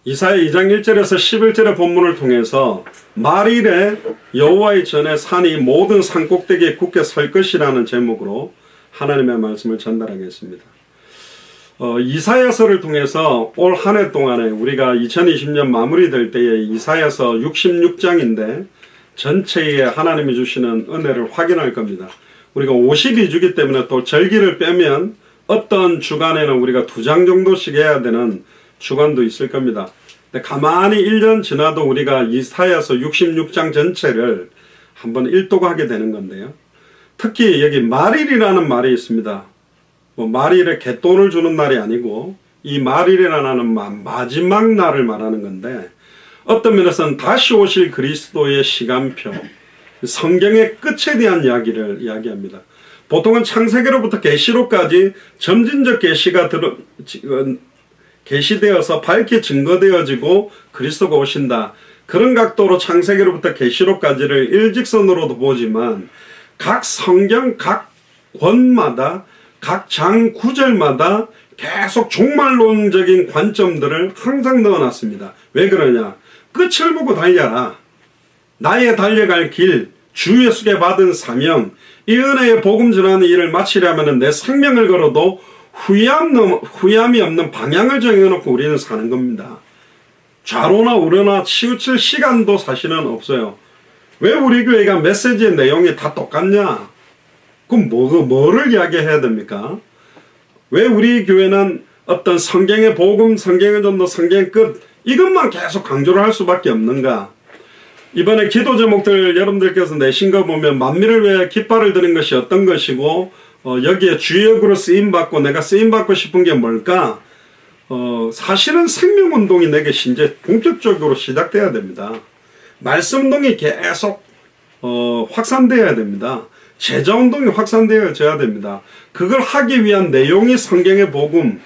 이사야 2장 1절에서 11절의 본문을 통해서 말일에 여호와의 전에 산이 모든 산꼭대기에 굳게 설 것이라는 제목으로 하나님의 말씀을 전달하겠습니다. 이사야서를 통해서 올 한 해 동안에 우리가 2020년 마무리될 때에 이사야서 66장인데 전체에 하나님이 주시는 은혜를 확인할 겁니다. 우리가 52주기 때문에 또 절기를 빼면 어떤 주간에는 우리가 2장 정도씩 해야 되는 주간도 있을 겁니다. 근데 가만히 1년 지나도 우리가 이사야서 66장 전체를 한번 일독하게 되는 건데요. 특히 여기 말일이라는 말이 있습니다. 말일에 갯돈을 주는 날이 아니고 이 말일이라는 마지막 날을 말하는 건데 어떤 면에서는 다시 오실 그리스도의 시간표, 성경의 끝에 대한 이야기를 이야기합니다. 보통은 창세기로부터 계시록까지 점진적 계시가 계시되어서 밝게 증거되어지고 그리스도가 오신다. 그런 각도로 창세기로부터 계시록까지를 일직선으로도 보지만 각 성경 각 권마다 각 장 구절마다 계속 종말론적인 관점들을 항상 넣어놨습니다. 왜 그러냐? 끝을 보고 달려라. 나의 달려갈 길, 주 예수께 받은 사명, 이 은혜의 복음 전하는 일을 마치려면 내 생명을 걸어도 후회함이 없는 방향을 정해놓고 우리는 사는 겁니다. 좌로나 우로나 치우칠 시간도 사실은 없어요. 왜 우리 교회가 메시지의 내용이 다 똑같냐? 그럼 뭐를 이야기해야 됩니까? 왜 우리 교회는 어떤 성경의 복음, 성경의 전도, 성경의 끝 이것만 계속 강조를 할 수밖에 없는가? 이번에 기도 제목들 여러분들께서 내신 거 보면 만민을 위해 깃발을 드는 것이 어떤 것이고 여기에 주역으로 쓰임받고 내가 쓰임받고 싶은 게 뭘까? 사실은 생명운동이 내게 이제 본격적으로 시작돼야 됩니다. 말씀운동이 계속 확산되어야 됩니다. 제자운동이 확산되어져야 됩니다. 그걸 하기 위한 내용이 성경의 복음,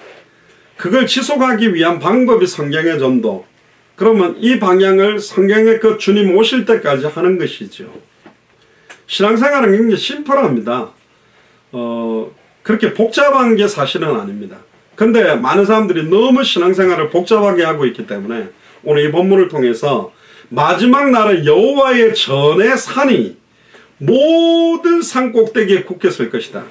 그걸 지속하기 위한 방법이 성경의 전도. 그러면 이 방향을 성경의 그 주님 오실 때까지 하는 것이죠. 신앙생활은 굉장히 심플합니다. 그렇게 복잡한 게 사실은 아닙니다. 근데 많은 사람들이 너무 신앙생활을 복잡하게 하고 있기 때문에 오늘 이 본문을 통해서 마지막 날에 여호와의 전의 산이 모든 산 꼭대기에 굳게 설 것이다.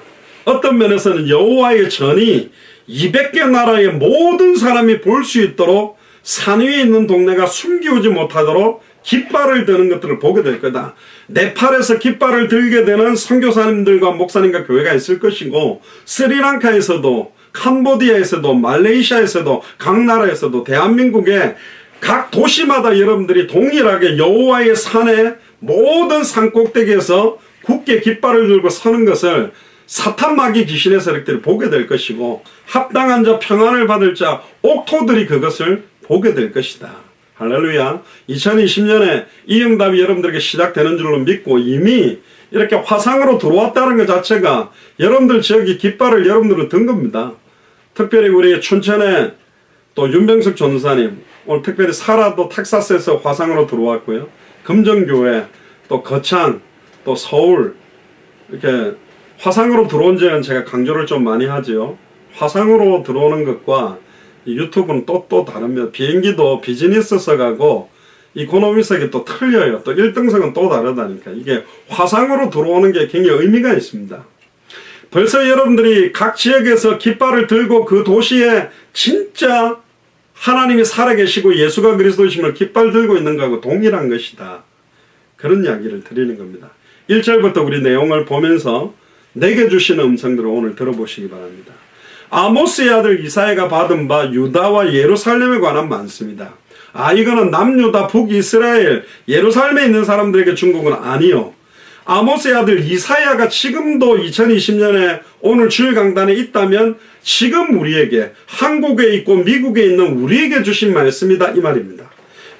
어떤 면에서는 여호와의 전이 200개 나라의 모든 사람이 볼 수 있도록 산 위에 있는 동네가 숨기우지 못하도록 깃발을 드는 것들을 보게 될 거다. 네팔에서 깃발을 들게 되는 선교사님들과 목사님과 교회가 있을 것이고 스리랑카에서도 캄보디아에서도 말레이시아에서도 각 나라에서도 대한민국의 각 도시마다 여러분들이 동일하게 여호와의 산에 모든 산 꼭대기에서 굳게 깃발을 들고 서는 것을 사탄 마귀 귀신의 세력들이 보게 될 것이고 합당한 자 평안을 받을 자 옥토들이 그것을 보게 될 것이다. 할렐루야. 2020년에 이 응답이 여러분들에게 시작되는 줄로 믿고 이미 이렇게 화상으로 들어왔다는 것 자체가 여러분들 지역이 깃발을 여러분들은 든 겁니다. 특별히 우리 춘천에 또 윤병석 전사님 오늘 특별히 사라도 텍사스에서 화상으로 들어왔고요. 금정교회 또 거창 또 서울 이렇게 화상으로 들어온 지는 제가 강조를 좀 많이 하죠. 화상으로 들어오는 것과 유튜브는 또 다릅니다. 비행기도 비즈니스석 가고 이코노미석이 또 틀려요. 또 1등석은 또 다르다니까. 이게 화상으로 들어오는 게 굉장히 의미가 있습니다. 벌써 여러분들이 각 지역에서 깃발을 들고 그 도시에 진짜 하나님이 살아계시고 예수가 그리스도이심을 깃발 들고 있는 것하고 동일한 것이다. 그런 이야기를 드리는 겁니다. 1절부터 우리 내용을 보면서 내게 주시는 음성들을 오늘 들어보시기 바랍니다. 아모스의 아들 이사야가 받은 바 유다와 예루살렘에 관한 많습니다. 이거는 남유다 북이스라엘 예루살렘에 있는 사람들에게 준 것은 아니요. 아모스의 아들 이사야가 지금도 2020년에 오늘 주일 강단에 있다면 지금 우리에게 한국에 있고 미국에 있는 우리에게 주신 말씀이다 이 말입니다.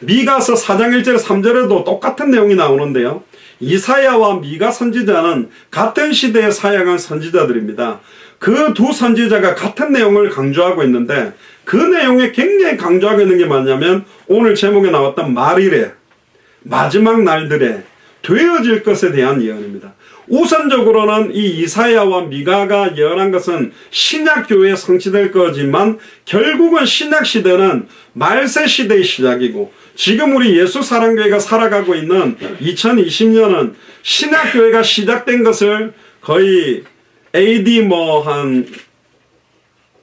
미가서 4장 1절 3절에도 똑같은 내용이 나오는데요. 이사야와 미가 선지자는 같은 시대에 사역한 선지자들입니다. 그 두 선지자가 같은 내용을 강조하고 있는데 그 내용에 굉장히 강조하고 있는 게 뭐냐면 오늘 제목에 나왔던 말일에 마지막 날들에 되어질 것에 대한 예언입니다. 우선적으로는 이 이사야와 미가가 예언한 것은 신약교회에 성취될 거지만 결국은 신약시대는 말세시대의 시작이고 지금 우리 예수사랑교회가 살아가고 있는 2020년은 신약교회가 시작된 것을 거의 AD 한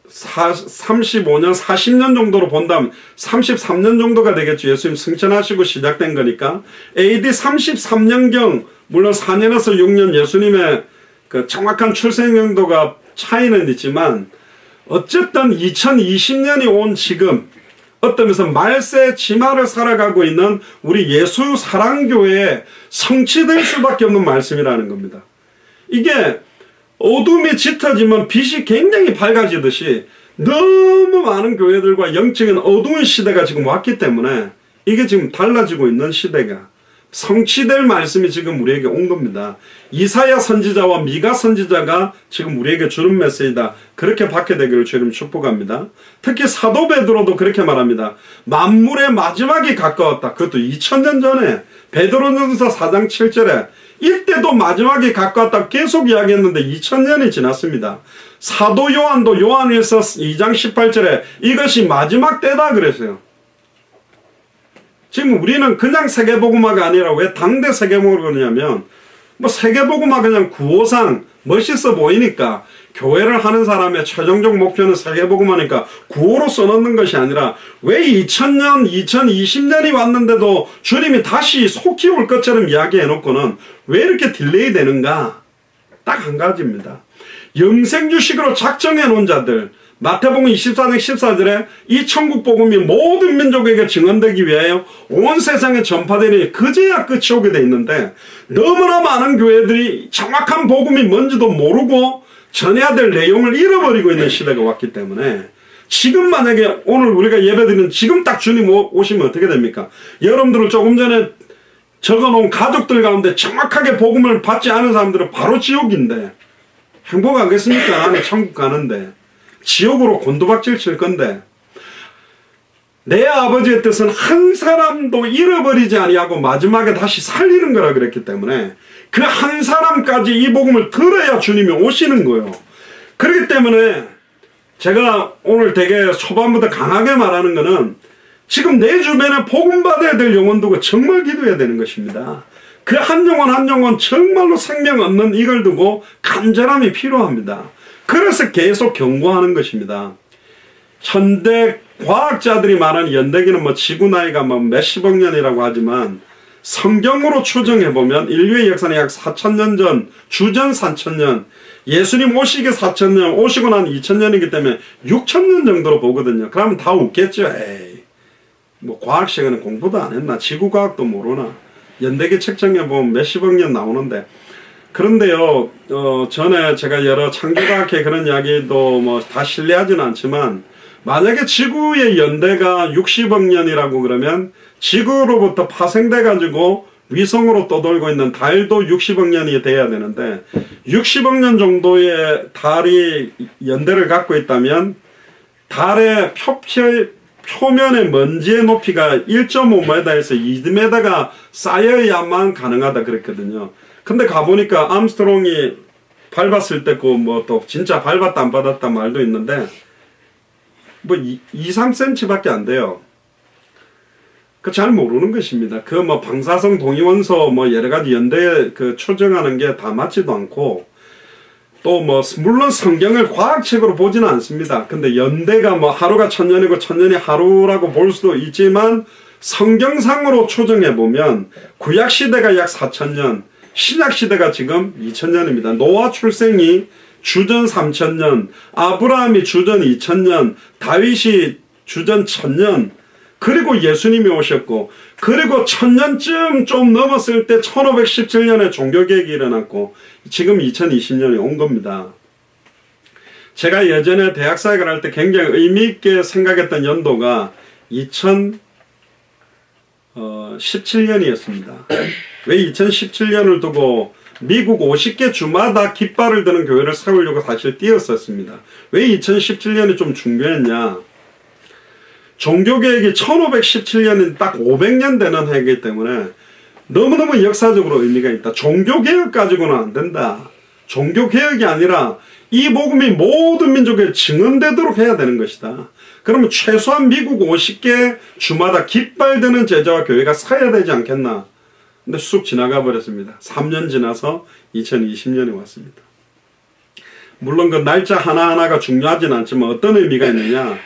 35년, 40년 정도로 본다면 33년 정도가 되겠죠. 예수님 승천하시고 시작된 거니까 AD 33년경, 물론 4년에서 6년 예수님의 그 정확한 출생연도가 차이는 있지만 어쨌든 2020년이 온 지금 어떤 면에서 말세 지마를 살아가고 있는 우리 예수 사랑교회에 성취될 수밖에 없는 말씀이라는 겁니다. 이게 어둠이 짙어지면 빛이 굉장히 밝아지듯이 너무 많은 교회들과 영적인 어두운 시대가 지금 왔기 때문에 이게 지금 달라지고 있는 시대가 성취될 말씀이 지금 우리에게 온 겁니다. 이사야 선지자와 미가 선지자가 지금 우리에게 주는 메시지다. 그렇게 받게 되기를 주님 축복합니다. 특히 사도 베드로도 그렇게 말합니다. 만물의 마지막이 가까웠다. 그것도 2000년 전에 베드로전서 4장 7절에 이때도 마지막이 가까웠다 계속 이야기했는데 2000년이 지났습니다. 사도 요한도 요한일서 2장 18절에 이것이 마지막 때다 그랬어요. 지금 우리는 그냥 세계복음화가 아니라 왜 당대 세계복음화를 그러냐면 세계복음화 그냥 구호상 멋있어 보이니까 교회를 하는 사람의 최종적 목표는 세계복음화니까 구호로 써놓는 것이 아니라 왜 2000년, 2020년이 왔는데도 주님이 다시 속히 올 것처럼 이야기해놓고는 왜 이렇게 딜레이 되는가? 딱 한 가지입니다. 영생주식으로 작정해 놓은 자들, 마태복음 24장 14절에 이 천국 복음이 모든 민족에게 증언되기 위하여 온 세상에 전파되니 그제야 끝이 오게 돼 있는데 너무나 많은 교회들이 정확한 복음이 뭔지도 모르고 전해야 될 내용을 잃어버리고 있는 시대가 왔기 때문에 지금 만약에 오늘 우리가 예배드리는 지금 딱 주님 오시면 어떻게 됩니까? 여러분들을 조금 전에 적어놓은 가족들 가운데 정확하게 복음을 받지 않은 사람들은 바로 지옥인데 행복하겠습니까? 나는 천국 가는데 지옥으로 곤두박질 칠 건데 내 아버지의 뜻은 한 사람도 잃어버리지 아니하고 마지막에 다시 살리는 거라 그랬기 때문에 그 한 사람까지 이 복음을 들어야 주님이 오시는 거예요. 그렇기 때문에 제가 오늘 되게 초반부터 강하게 말하는 거는 지금 내 주변에 복음 받아야 될 영혼 두고 정말 기도해야 되는 것입니다. 그 한 영혼 한 영혼 정말로 생명 얻는 이걸 두고 간절함이 필요합니다. 그래서 계속 경고하는 것입니다. 현대 과학자들이 말하는 연대기는 지구 나이가 몇십억 년이라고 하지만 성경으로 추정해보면 인류의 역사는 약 4000년 전, 주전 3000년, 예수님 오시기 4000년, 오시고 난 2000년이기 때문에 6000년 정도로 보거든요. 그러면 다 웃겠죠. 에이, 과학 시간에 공부도 안 했나? 지구과학도 모르나? 연대기 측정해보면 몇십억 년 나오는데 그런데요, 전에 제가 여러 창조과학회 그런 이야기도 다 신뢰하지는 않지만 만약에 지구의 연대가 60억 년이라고 그러면 지구로부터 파생돼 가지고 위성으로 떠돌고 있는 달도 60억 년이 돼야 되는데 60억 년 정도의 달이 연대를 갖고 있다면 달의 표면의 먼지의 높이가 1.5m에서 2m가 쌓여야만 가능하다 그랬거든요. 근데 가보니까 암스트롱이 밟았을 때 또 진짜 밟았다 안 받았다 말도 있는데 2, 3cm 밖에 안 돼요. 잘 모르는 것입니다. 방사성 동위원소 여러 가지 연대 추정하는 게 다 맞지도 않고 또 물론 성경을 과학책으로 보지는 않습니다. 근데 연대가 하루가 1000년이고 1000년이 하루라고 볼 수도 있지만 성경상으로 추정해 보면 구약 시대가 약 4000년, 신약 시대가 지금 2000년입니다. 노아 출생이 주전 3000년, 아브라함이 주전 2000년, 다윗이 주전 1000년, 그리고 예수님이 오셨고, 그리고 1000년쯤 좀 넘었을 때 1517년에 종교개혁이 일어났고, 지금 2020년이 온 겁니다. 제가 예전에 대학사역을 할 때 굉장히 의미있게 생각했던 연도가 2017년이었습니다. 왜 2017년을 두고 미국 50개 주마다 깃발을 드는 교회를 세우려고 사실 뛰었었습니다. 왜 2017년이 좀 중요했냐? 종교개혁이 1517년인 딱 500년 되는 해이기 때문에 너무너무 역사적으로 의미가 있다. 종교개혁 가지고는 안 된다. 종교개혁이 아니라 이 복음이 모든 민족에 증언되도록 해야 되는 것이다. 그러면 최소한 미국 50개 주마다 깃발드는 제자와 교회가 서야 되지 않겠나. 근데 쑥 지나가 버렸습니다. 3년 지나서 2020년이 왔습니다. 물론 그 날짜 하나하나가 중요하진 않지만 어떤 의미가 있느냐.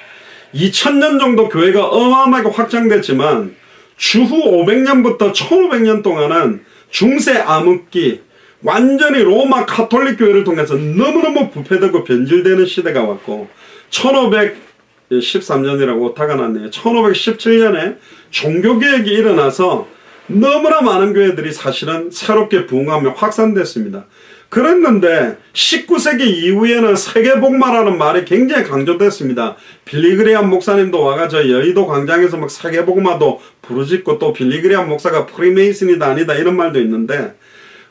2000년 정도 교회가 어마어마하게 확장됐지만 주후 500년부터 1500년 동안은 중세 암흑기, 완전히 로마 카톨릭 교회를 통해서 너무너무 부패되고 변질되는 시대가 왔고 1513년이라고 오타가 났네요. 1517년에 종교개혁이 일어나서 너무나 많은 교회들이 사실은 새롭게 부흥하며 확산됐습니다. 그랬는데 19세기 이후에는 세계복음화라는 말이 굉장히 강조됐습니다. 빌리그레암 목사님도 와가 저 여의도 광장에서 막 세계복음화도 부르짖고 또 빌리그레암 목사가 프리메이슨이다 아니다 이런 말도 있는데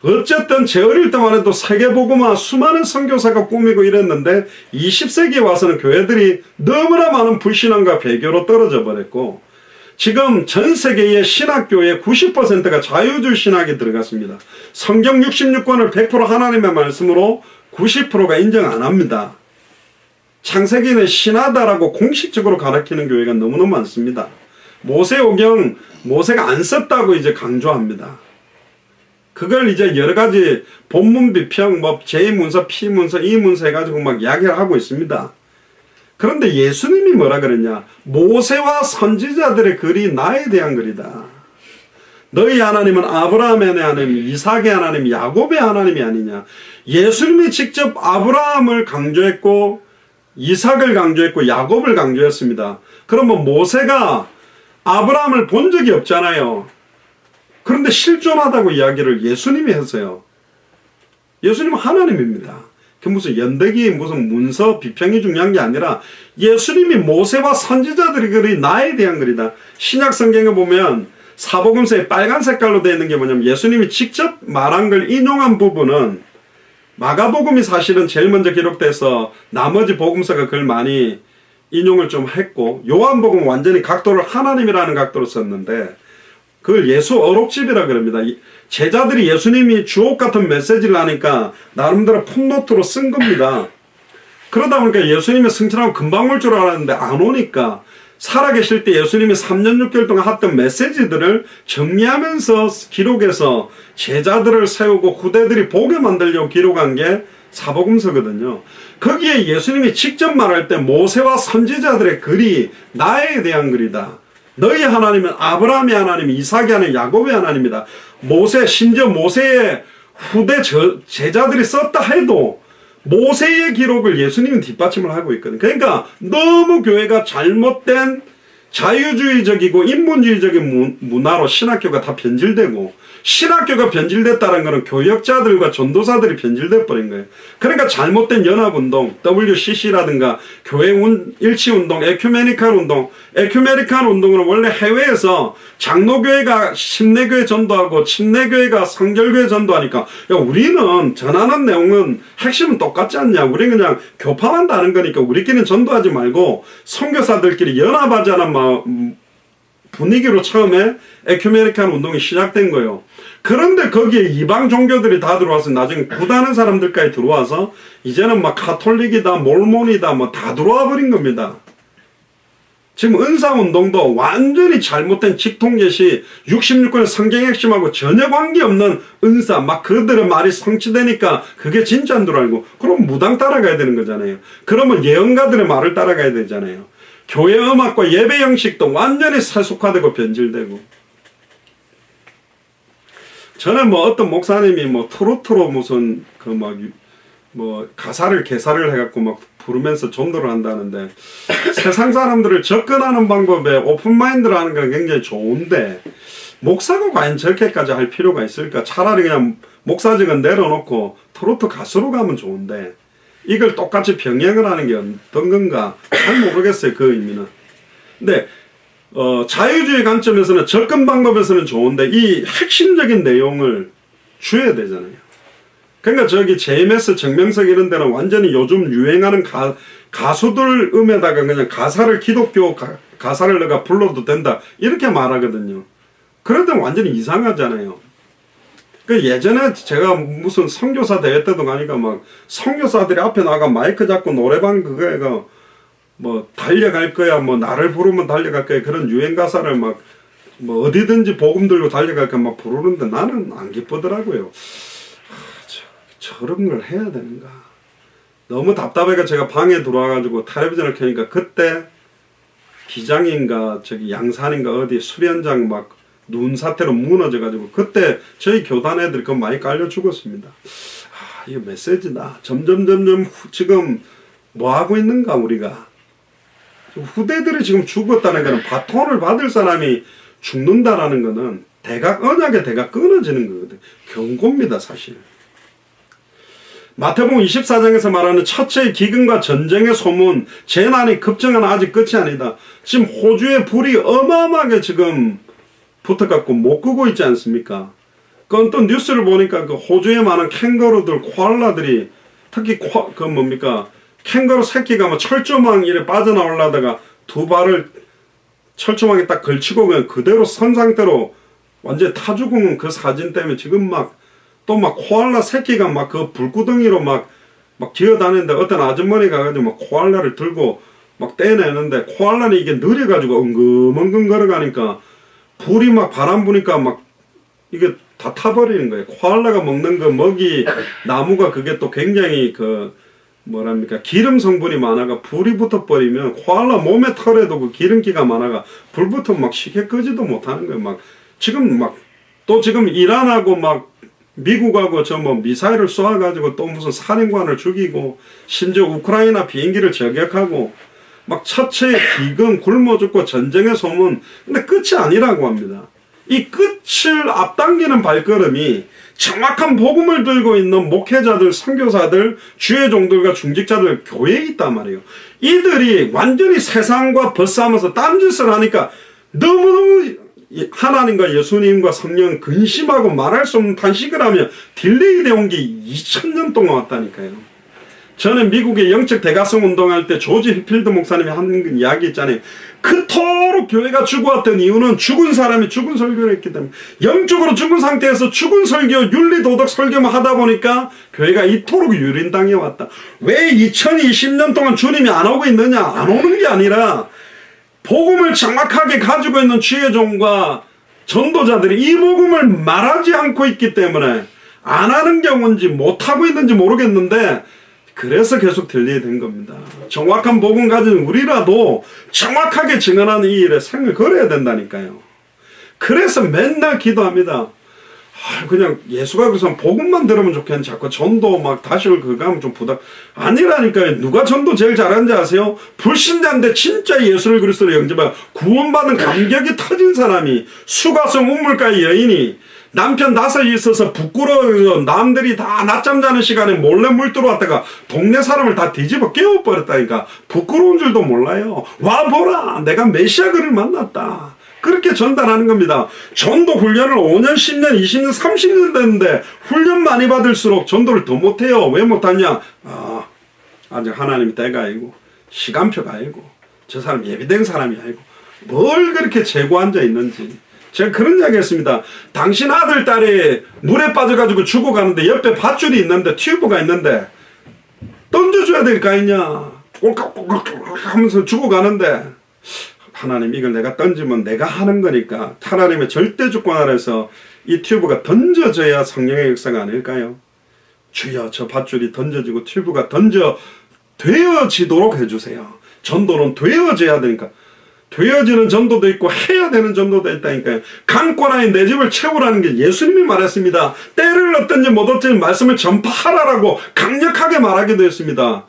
어쨌든 제 어릴 때만 해도 세계복음화 수많은 선교사가 꾸미고 이랬는데 20세기에 와서는 교회들이 너무나 많은 불신앙과 배교로 떨어져 버렸고 지금 전 세계의 신학교의 90%가 자유주의 신학이 들어갔습니다. 성경 66권을 100% 하나님의 말씀으로 90%가 인정 안 합니다. 창세기는 신하다라고 공식적으로 가르치는 교회가 너무너무 많습니다. 모세오경 모세가 안 썼다고 이제 강조합니다. 그걸 이제 여러 가지 본문 비평, 뭐 제2문서, P문서, E문서 해가지고 막 이야기를 하고 있습니다. 그런데 예수님이 뭐라 그랬냐? 모세와 선지자들의 글이 나에 대한 글이다. 너희 하나님은 아브라함의 하나님, 이삭의 하나님, 야곱의 하나님이 아니냐. 예수님이 직접 아브라함을 강조했고 이삭을 강조했고 야곱을 강조했습니다. 그러면 모세가 아브라함을 본 적이 없잖아요. 그런데 실존하다고 이야기를 예수님이 했어요. 예수님은 하나님입니다. 그 무슨 연대기 무슨 문서 비평이 중요한 게 아니라 예수님이 모세와 선지자들의 글이 나에 대한 글이다. 신약 성경에 보면 사복음서에 빨간 색깔로 되어 있는 게 뭐냐면 예수님이 직접 말한 걸 인용한 부분은 마가복음이 사실은 제일 먼저 기록돼서 나머지 복음서가 글 많이 인용을 좀 했고 요한복음은 완전히 각도를 하나님이라는 각도로 썼는데 그걸 예수 어록집이라 그럽니다. 제자들이 예수님이 주옥 같은 메시지를 하니까 나름대로 풋노트로 쓴 겁니다. 그러다 보니까 예수님의 승천하고 금방 올 줄 알았는데 안 오니까 살아계실 때 예수님이 3년 6개월 동안 했던 메시지들을 정리하면서 기록해서 제자들을 세우고 후대들이 보게 만들려고 기록한 게 사복음서거든요. 거기에 예수님이 직접 말할 때 모세와 선지자들의 글이 나에 대한 글이다. 너희 하나님은 아브라함의 하나님, 이삭의 하나님, 야곱의 하나님이다. 모세, 심지어 모세의 후대 제자들이 썼다 해도 모세의 기록을 예수님은 뒷받침을 하고 있거든요. 그러니까 너무 교회가 잘못된 자유주의적이고 인본주의적인 문화로 신학교가 다 변질되고 신학교가 변질됐다는 것은 교역자들과 전도사들이 변질돼 버린 거예요. 그러니까 잘못된 연합운동, WCC라든가 교회 일치운동, 에큐메니칼 운동은 원래 해외에서 장로교회가 침례교회 전도하고 침례교회가 성결교회 전도하니까 야 우리는 전하는 내용은 핵심은 똑같지 않냐. 우리는 그냥 교파만 다른 거니까 우리끼리는 전도하지 말고 선교사들끼리 연합하자는 분위기로 처음에 에큐메니칼 운동이 시작된 거예요. 그런데 거기에 이방 종교들이 다 들어와서 나중에 구다는 사람들까지 들어와서 이제는 막 카톨릭이다 몰몬이다 뭐 다 들어와 버린 겁니다. 지금 은사운동도 완전히 잘못된 직통계시 66권의 성경 핵심하고 전혀 관계없는 은사 막 그들의 말이 성취되니까 그게 진짜인 줄 알고 그럼 무당 따라가야 되는 거잖아요. 그러면 예언가들의 말을 따라가야 되잖아요. 교회 음악과 예배 형식도 완전히 세속화되고 변질되고 저는 뭐 어떤 목사님이 뭐 트로트로 무슨 그 뭐 가사를 개사를 해갖고 막 부르면서 전도를 한다는데 세상 사람들을 접근하는 방법에 오픈마인드를 하는 건 굉장히 좋은데 목사가 과연 저렇게까지 할 필요가 있을까? 차라리 그냥 목사직은 내려놓고 트로트 가수로 가면 좋은데 이걸 똑같이 병행을 하는 게 어떤 건가? 잘 모르겠어요, 그 의미는. 근데 자유주의 관점에서는 접근 방법에서는 좋은데 이 핵심적인 내용을 줘야 되잖아요. 그러니까 저기 JMS 정명석 이런 데는 완전히 요즘 유행하는 가수들 음에다가 그냥 가사를 기독교 가사를 내가 불러도 된다 이렇게 말하거든요. 그럴 때는 완전히 이상하잖아요. 그 예전에 제가 무슨 선교사 대회 때도 가니까 막 선교사들이 앞에 나가 마이크 잡고 노래방 그거가 뭐 달려갈 거야, 뭐 나를 부르면 달려갈 거야, 그런 유행 가사를 막 뭐 어디든지 복음 들고 달려갈 거야 막 부르는데 나는 안 기쁘더라고요. 저런 걸 해야 되는가. 너무 답답해가 제가 방에 들어와가지고 텔레비전을 켜니까 그때 기장인가 저기 양산인가 어디 수련장 막 눈 사태로 무너져가지고 그때 저희 교단 애들이 그거 많이 깔려 죽었습니다. 이거 메시지다. 점점 지금 뭐 하고 있는가 우리가. 후대들이 지금 죽었다는 거는 바톤을 받을 사람이 죽는다라는 거는 언약의 대가 끊어지는 거거든. 경고입니다 사실. 마태복음 24장에서 말하는 첫째의 기근과 전쟁의 소문, 재난이 급증하는 아직 끝이 아니다. 지금 호주의 불이 어마어마하게 지금 붙어갖고 못 끄고 있지 않습니까? 그건 또 뉴스를 보니까 그 호주에 많은 캥거루들, 코알라들이 특히 캥거루 새끼가 뭐 철조망 이래 빠져나오려다가 두 발을 철조망에 딱 걸치고 그냥 그대로 선 상태로 완전히 타 죽은 그 사진 때문에 지금 또 코알라 새끼가 그 불구덩이로 막 기어다니는데 어떤 아주머니가 가지고 막 코알라를 들고 막 떼내는데 코알라는 이게 느려가지고 엉금엉금 걸어가니까 불이 바람 부니까 이게 다 타버리는 거예요. 코알라가 먹는 그 먹이 나무가 그게 또 굉장히 기름 성분이 많아가 불이 붙어버리면 코알라 몸의 털에도 그 기름기가 많아가 불 붙으면 쉽게 끄지도 못하는 거예요. 지금 이란하고 미국하고 미사일을 쏘아가지고 또 무슨 사령관을 죽이고 심지어 우크라이나 비행기를 저격하고 첫째 기근 굶어 죽고 전쟁의 소문. 근데 끝이 아니라고 합니다. 이 끝을 앞당기는 발걸음이 정확한 복음을 들고 있는 목회자들, 선교사들, 주의 종들과 중직자들 교회에 있단 말이에요. 이들이 완전히 세상과 벗싸면서 딴짓을 하니까 너무너무 하나님과 예수님과 성령 근심하고 말할 수 없는 탄식을 하며 딜레이 되온 게 2000년 동안 왔다니까요. 저는 미국의 영적 대가성 운동할 때 조지 힐필드 목사님이 하는 이야기 있잖아요. 그토록 교회가 죽어왔던 이유는 죽은 사람이 죽은 설교를 했기 때문에, 영적으로 죽은 상태에서 죽은 설교, 윤리도덕 설교만 하다 보니까 교회가 이토록 유린당해 왔다. 왜 2020년 동안 주님이 안 오고 있느냐? 안 오는 게 아니라 복음을 정확하게 가지고 있는 주의 종과 전도자들이 이 복음을 말하지 않고 있기 때문에 안 하는 경우인지 못하고 있는지 모르겠는데 그래서 계속 들리게 된 겁니다. 정확한 복음 가진 우리라도 정확하게 증언하는 이 일에 생을 걸어야 된다니까요. 그래서 맨날 기도합니다. 그냥 예수가 그래서 복음만 들으면 좋겠는데 자꾸 전도 다시 그거 하면 좀 부담. 아니라니까요. 누가 전도 제일 잘하는지 아세요? 불신자인데 진짜 예수를 그리스도로 영접하고 구원받은 감격이 터진 사람이, 수가성 우물가의 여인이 남편 낯을 있어서 부끄러워서 남들이 다 낮잠 자는 시간에 몰래 물 들어왔다가 동네 사람을 다 뒤집어 깨워버렸다니까. 부끄러운 줄도 몰라요. 와보라, 내가 메시아 그를 만났다. 그렇게 전달하는 겁니다. 전도 훈련을 5년, 10년, 20년, 30년 됐는데 훈련 많이 받을수록 전도를 더 못해요. 왜 못하냐? 아직 하나님 때가 아니고 시간표가 아니고 저 사람 예비된 사람이 아니고 뭘 그렇게 재고 앉아 있는지. 제가 그런 이야기 했습니다. 당신 아들, 딸이 물에 빠져가지고 죽어가는데 옆에 밧줄이 있는데 튜브가 있는데 던져줘야 될 거 아니냐. 꼴깍꼴깍 하면서 죽어가는데 하나님 이걸 내가 던지면 내가 하는 거니까 하나님의 절대 주권 아래서 이 튜브가 던져져야 성령의 역사가 아닐까요? 주여 저 밧줄이 던져지고 튜브가 되어지도록 해주세요. 전도는 되어져야 되니까. 되어지는 전도도 있고 해야 되는 전도도 있다니까요. 강권하인 내 집을 채우라는 게 예수님이 말했습니다. 때를 얻든지 못 얻든지 말씀을 전파하라라고 강력하게 말하기도 했습니다.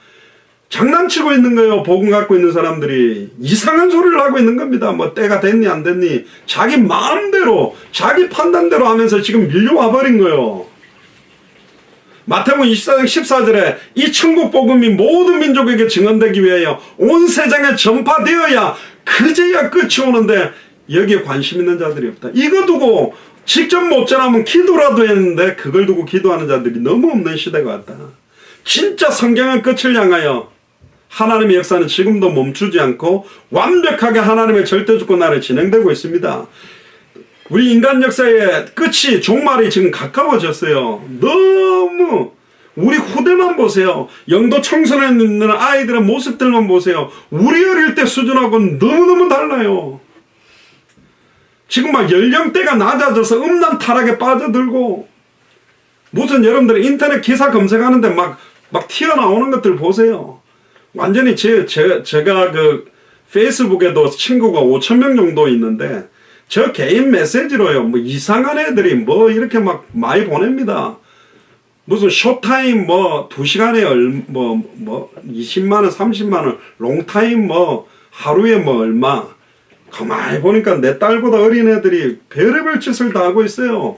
장난치고 있는 거예요. 복음 갖고 있는 사람들이 이상한 소리를 하고 있는 겁니다. 때가 됐니 안 됐니 자기 마음대로 자기 판단대로 하면서 지금 밀려와 버린 거예요. 마태복음 24장 14절에 이 천국 복음이 모든 민족에게 증언되기 위하여 온 세상에 전파되어야 그제야 끝이 오는데 여기에 관심 있는 자들이 없다. 이거 두고 직접 못 전하면 기도라도 했는데 그걸 두고 기도하는 자들이 너무 없는 시대가 왔다. 진짜 성경의 끝을 향하여 하나님의 역사는 지금도 멈추지 않고 완벽하게 하나님의 절대주권 아래 진행되고 있습니다. 우리 인간 역사의 끝이 종말이 지금 가까워졌어요. 너무 우리 후대만 보세요. 영도 청소년에 있는 아이들의 모습들만 보세요. 우리 어릴 때 수준하고는 너무너무 달라요. 지금 막 연령대가 낮아져서 음란 타락에 빠져들고, 무슨 여러분들 인터넷 기사 검색하는데 막 튀어나오는 것들 보세요. 완전히 제가 그 페이스북에도 친구가 5,000명 정도 있는데, 저 개인 메시지로요, 뭐 이상한 애들이 뭐 이렇게 막 많이 보냅니다. 무슨 쇼타임 뭐 2시간에 20만원, 30만원, 롱타임 뭐 하루에 뭐 얼마. 가만히 보니까 내 딸보다 어린 애들이 별의별 짓을 다 하고 있어요.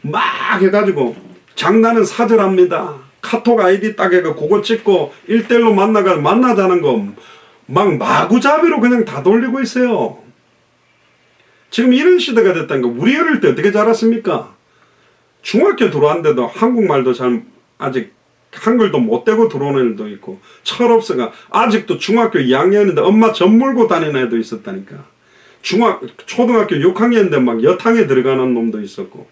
막 해가지고 장난은 사절합니다. 카톡 아이디 딱 해가 그거 찍고 1대1로 만나자는 거 막 마구잡이로 그냥 다 돌리고 있어요. 지금 이런 시대가 됐다는 거. 우리 어릴 때 어떻게 자랐습니까? 중학교 들어왔는데도 한국말도 잘 아직 한글도 못 대고 들어오는 애도 있고, 철없어가 아직도 중학교 2학년인데 엄마 젖 물고 다니는 애도 있었다니까. 초등학교 6학년인데 막 여탕에 들어가는 놈도 있었고.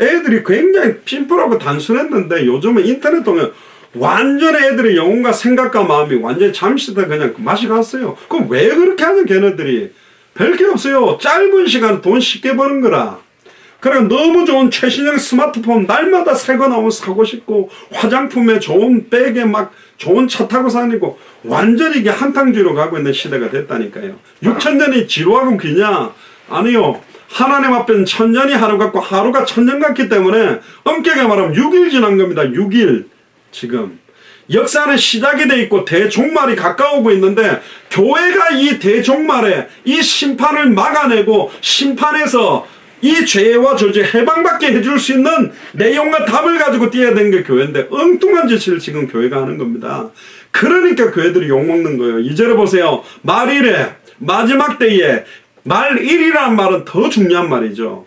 애들이 굉장히 심플하고 단순했는데 요즘은 인터넷 통해 완전히 애들의 영혼과 생각과 마음이 완전히 잠시다 그냥 맛이 갔어요. 그럼 왜 그렇게 하는 걔네들이? 별게 없어요. 짧은 시간에 돈 쉽게 버는 거라. 그러니까 너무 좋은 최신형 스마트폰 날마다 새 거 나오면 사고 싶고, 화장품에 좋은 백에 막 좋은 차 타고 다니고, 완전히 이게 한탕주의로 가고 있는 시대가 됐다니까요. 6,000년이 지루하고 기냐? 아니요. 하나님 앞에는 1,000년이 하루 같고 하루가 1,000년 같기 때문에 엄격하게 말하면 6일 지난 겁니다. 6일. 지금 역사는 시작이 돼 있고 대종말이 가까우고 있는데, 교회가 이 대종말에 이 심판을 막아내고 심판에서 이 죄와 저주 해방받게 해줄 수 있는 내용과 답을 가지고 뛰어야 되는 게 교회인데, 엉뚱한 짓을 지금 교회가 하는 겁니다. 그러니까 교회들이 욕먹는 거예요. 2절에 보세요. 말일에, 마지막 때에, 말일이라는 말은 더 중요한 말이죠.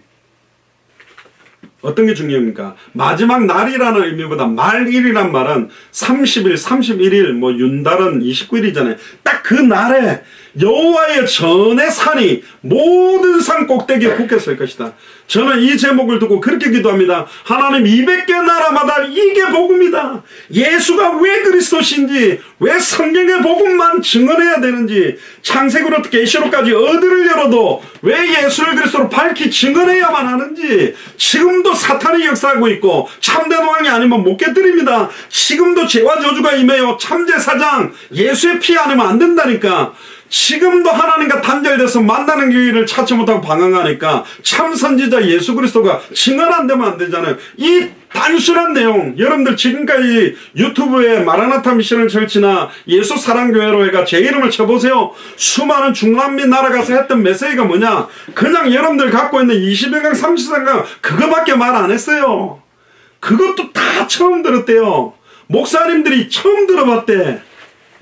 어떤 게 중요합니까? 마지막 날이라는 의미보다 말일이란 말은 30일, 31일, 뭐 윤달은 29일이잖아요. 딱 그 날에 여호와의 전의 산이 모든 산 꼭대기에 굳게 설 것이다. 저는 이 제목을 두고 그렇게 기도합니다. 하나님, 200개 나라마다 이게 복음이다. 예수가 왜 그리스도신지, 왜 성경의 복음만 증언해야 되는지, 창세기로부터 계시록까지 어디를 열어도 왜 예수를 그리스도로 밝히 증언해야만 하는지, 지금도 사탄이 역사하고 있고 참된 왕이 아니면 못 깨뜨립니다. 지금도 죄와 저주가 임해요. 참제사장 예수의 피 아니면 안 된다니까. 지금도 하나님과 단절돼서 만나는 기회를 찾지 못하고 방황하니까 참 선지자 예수 그리스도가 증언 안 되면 안 되잖아요. 이 단순한 내용, 여러분들 지금까지 유튜브에 마라나타 미션을 철치나 예수 사랑교회로 해가 제 이름을 쳐보세요. 수많은 중남미 나라 가서 했던 메시지가 뭐냐? 그냥 여러분들 갖고 있는 21강 30강 그거밖에 말 안 했어요. 그것도 다 처음 들었대요. 목사님들이 처음 들어봤대.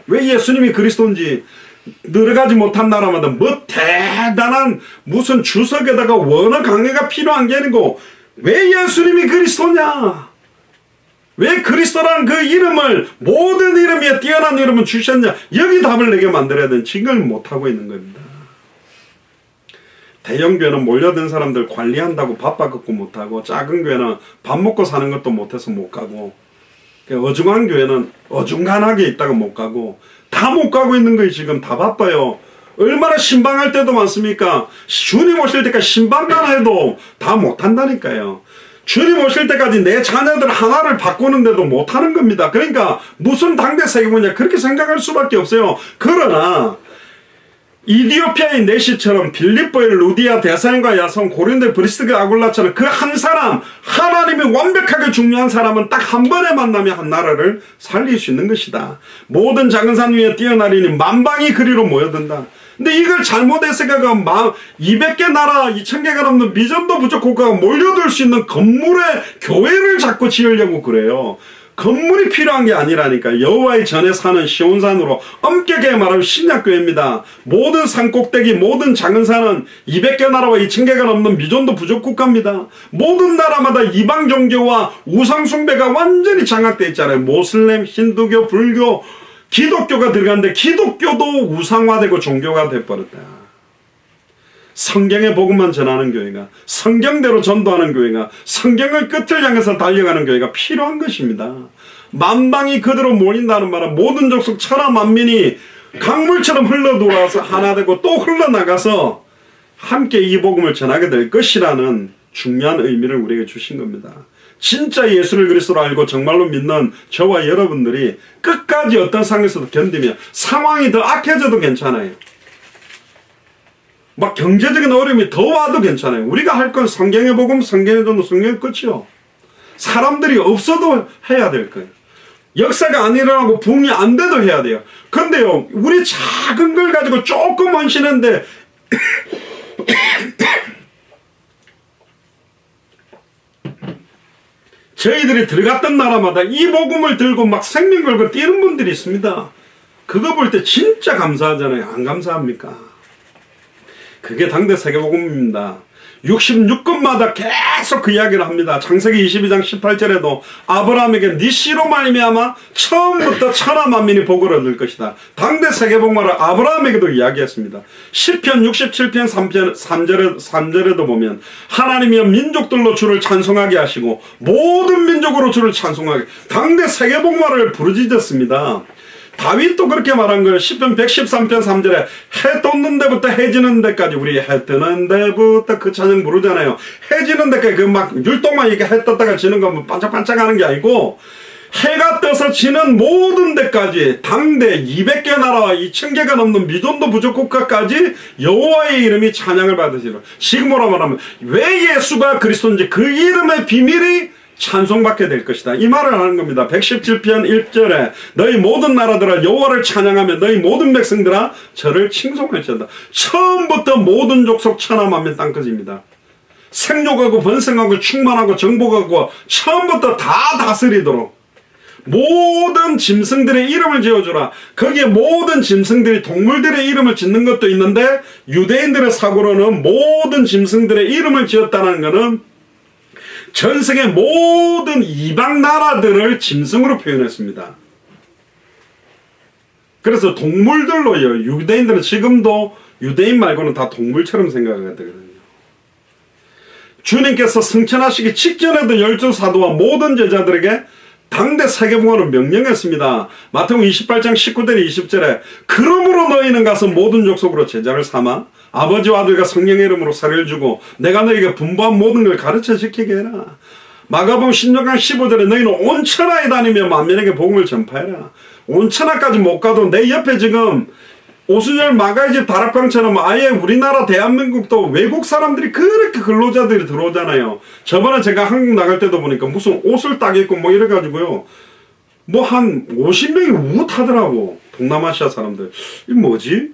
왜 예수님이 그리스도인지. 들어가지 못한 나라마다 뭐 대단한 무슨 주석에다가 원어 강해가 필요한 게 아니고, 왜 예수님이 그리스도냐? 왜 그리스도라는 그 이름을, 모든 이름 위에 뛰어난 이름을 주셨냐? 여기 답을 내게 만들어야 되는 지금을 못하고 있는 겁니다. 대형 교회는 몰려든 사람들 관리한다고 바빠갖고 못하고, 작은 교회는 밥 먹고 사는 것도 못해서 못 가고, 어중한 교회는 어중간하게 있다가 못 가고, 다 못 가고 있는 거예요. 지금 다 바빠요. 얼마나 신방할 때도 많습니까? 주님 오실 때까지 신방만 해도 다 못한다니까요. 주님 오실 때까지 내 자녀들 하나를 바꾸는데도 못하는 겁니다. 그러니까 무슨 당대 세계문이냐 그렇게 생각할 수밖에 없어요. 그러나 이디오피아의 네시처럼 빌립보의 루디아 대사인과 야손 고린도의 브리스가 아굴라처럼 그 한 사람, 하나님이 완벽하게 중요한 사람은 딱 한 번에 만나면 한 나라를 살릴 수 있는 것이다. 모든 작은 산 위에 뛰어나리니 만방이 그리로 모여든다. 근데 이걸 잘못해서가 200개 나라 2,000개가 넘는 미전도 부족 국가가 몰려들 수 있는 건물에 교회를 자꾸 지으려고 그래요. 건물이 필요한 게 아니라니까. 여호와의 전에 사는 시온산으로, 엄격하게 말하면 신약교회입니다. 모든 산 꼭대기, 모든 작은 산은 200개 나라와 2,000개가 넘는 미존도 부족 국가입니다. 모든 나라마다 이방 종교와 우상 숭배가 완전히 장악되어 있잖아요. 모슬렘, 힌두교, 불교, 기독교가 들어갔는데 기독교도 우상화되고 종교가 돼버렸다. 성경의 복음만 전하는 교회가, 성경대로 전도하는 교회가, 성경의 끝을 향해서 달려가는 교회가 필요한 것입니다. 만방이 그대로 모인다는 말은 모든 족속 천하 만민이 강물처럼 흘러들어와서 하나 되고 또 흘러나가서 함께 이 복음을 전하게 될 것이라는 중요한 의미를 우리에게 주신 겁니다. 진짜 예수를 그리스도로 알고 정말로 믿는 저와 여러분들이 끝까지 어떤 상황에서도 견디며 상황이 더 악해져도 괜찮아요. 막 경제적인 어려움이 더 와도 괜찮아요. 우리가 할 건 성경의 복음, 성경의 전도, 성경의 끝이요. 사람들이 없어도 해야 될 거예요. 역사가 안 일어나고 붕이 안 돼도 해야 돼요. 근데요, 우리 작은 걸 가지고 조금 헌신했는데 저희들이 들어갔던 나라마다 이 복음을 들고 막 생명 걸고 뛰는 분들이 있습니다. 그거 볼 때 진짜 감사하잖아요. 안 감사합니까? 그게 당대 세계복음입니다. 66권마다 계속 그 이야기를 합니다. 창세기 22장 18절에도 아브라함에게 네 씨로 말미암아 처음부터 천하 만민이 복을 얻을 것이다. 당대 세계복음을 아브라함에게도 이야기했습니다. 시편 67편 3절에도 보면 하나님이여 민족들로 주를 찬송하게 하시고 모든 민족으로 주를 찬송하게, 당대 세계복음을 부르짖었습니다. 다윗도 그렇게 말한 거예요. 시편 113편 3절에 해 돋는 데부터 해 지는 데까지, 우리 해 뜨는 데부터 그 찬양 부르잖아요. 해 지는 데까지 그 막 율동만 이렇게 해 떴다가 지는 거 반짝반짝 하는 게 아니고 해가 떠서 지는 모든 데까지 당대 200개 나라와 2000개가 넘는 미존도 부족 국가까지 여호와의 이름이 찬양을 받으시라. 지금으로 말하면 왜 예수가 그리스도인지 그 이름의 비밀이 찬송받게 될 것이다. 이 말을 하는 겁니다. 117편 1절에 너희 모든 나라들아 여호와를 찬양하며 너희 모든 백성들아 저를 칭송할지어다. 처음부터 모든 족속 천하 만민 땅끝입니다. 생육하고 번성하고 충만하고 정복하고 처음부터 다 다스리도록 모든 짐승들의 이름을 지어주라. 거기에 모든 짐승들이 동물들의 이름을 짓는 것도 있는데 유대인들의 사고로는 모든 짐승들의 이름을 지었다는 것은 전세계 모든 이방 나라들을 짐승으로 표현했습니다. 그래서 동물들로요. 유대인들은 지금도 유대인 말고는 다 동물처럼 생각하거든요. 주님께서 승천하시기 직전에도 12사도와 모든 제자들에게 당대 세계복음을 명령했습니다. 마태복음 28장 19절 20절에 그러므로 너희는 가서 모든 족속으로 제자를 삼아 아버지와 아들과 성령의 이름으로 세례를 주고 내가 너희에게 분부한 모든 걸 가르쳐 지키게 해라. 마가복음 16장 15절에 너희는 온 천하에 다니며 만민에게 복음을 전파해라. 온 천하까지 못 가도 내 옆에 지금 오순절 마가의 집 다락방처럼 아예 우리나라 대한민국도 외국 사람들이 그렇게 근로자들이 들어오잖아요. 저번에 제가 한국 나갈 때도 보니까 무슨 옷을 딱 입고 뭐 이래가지고요. 뭐 한 50명이 우웃하더라고. 동남아시아 사람들. 이 뭐지?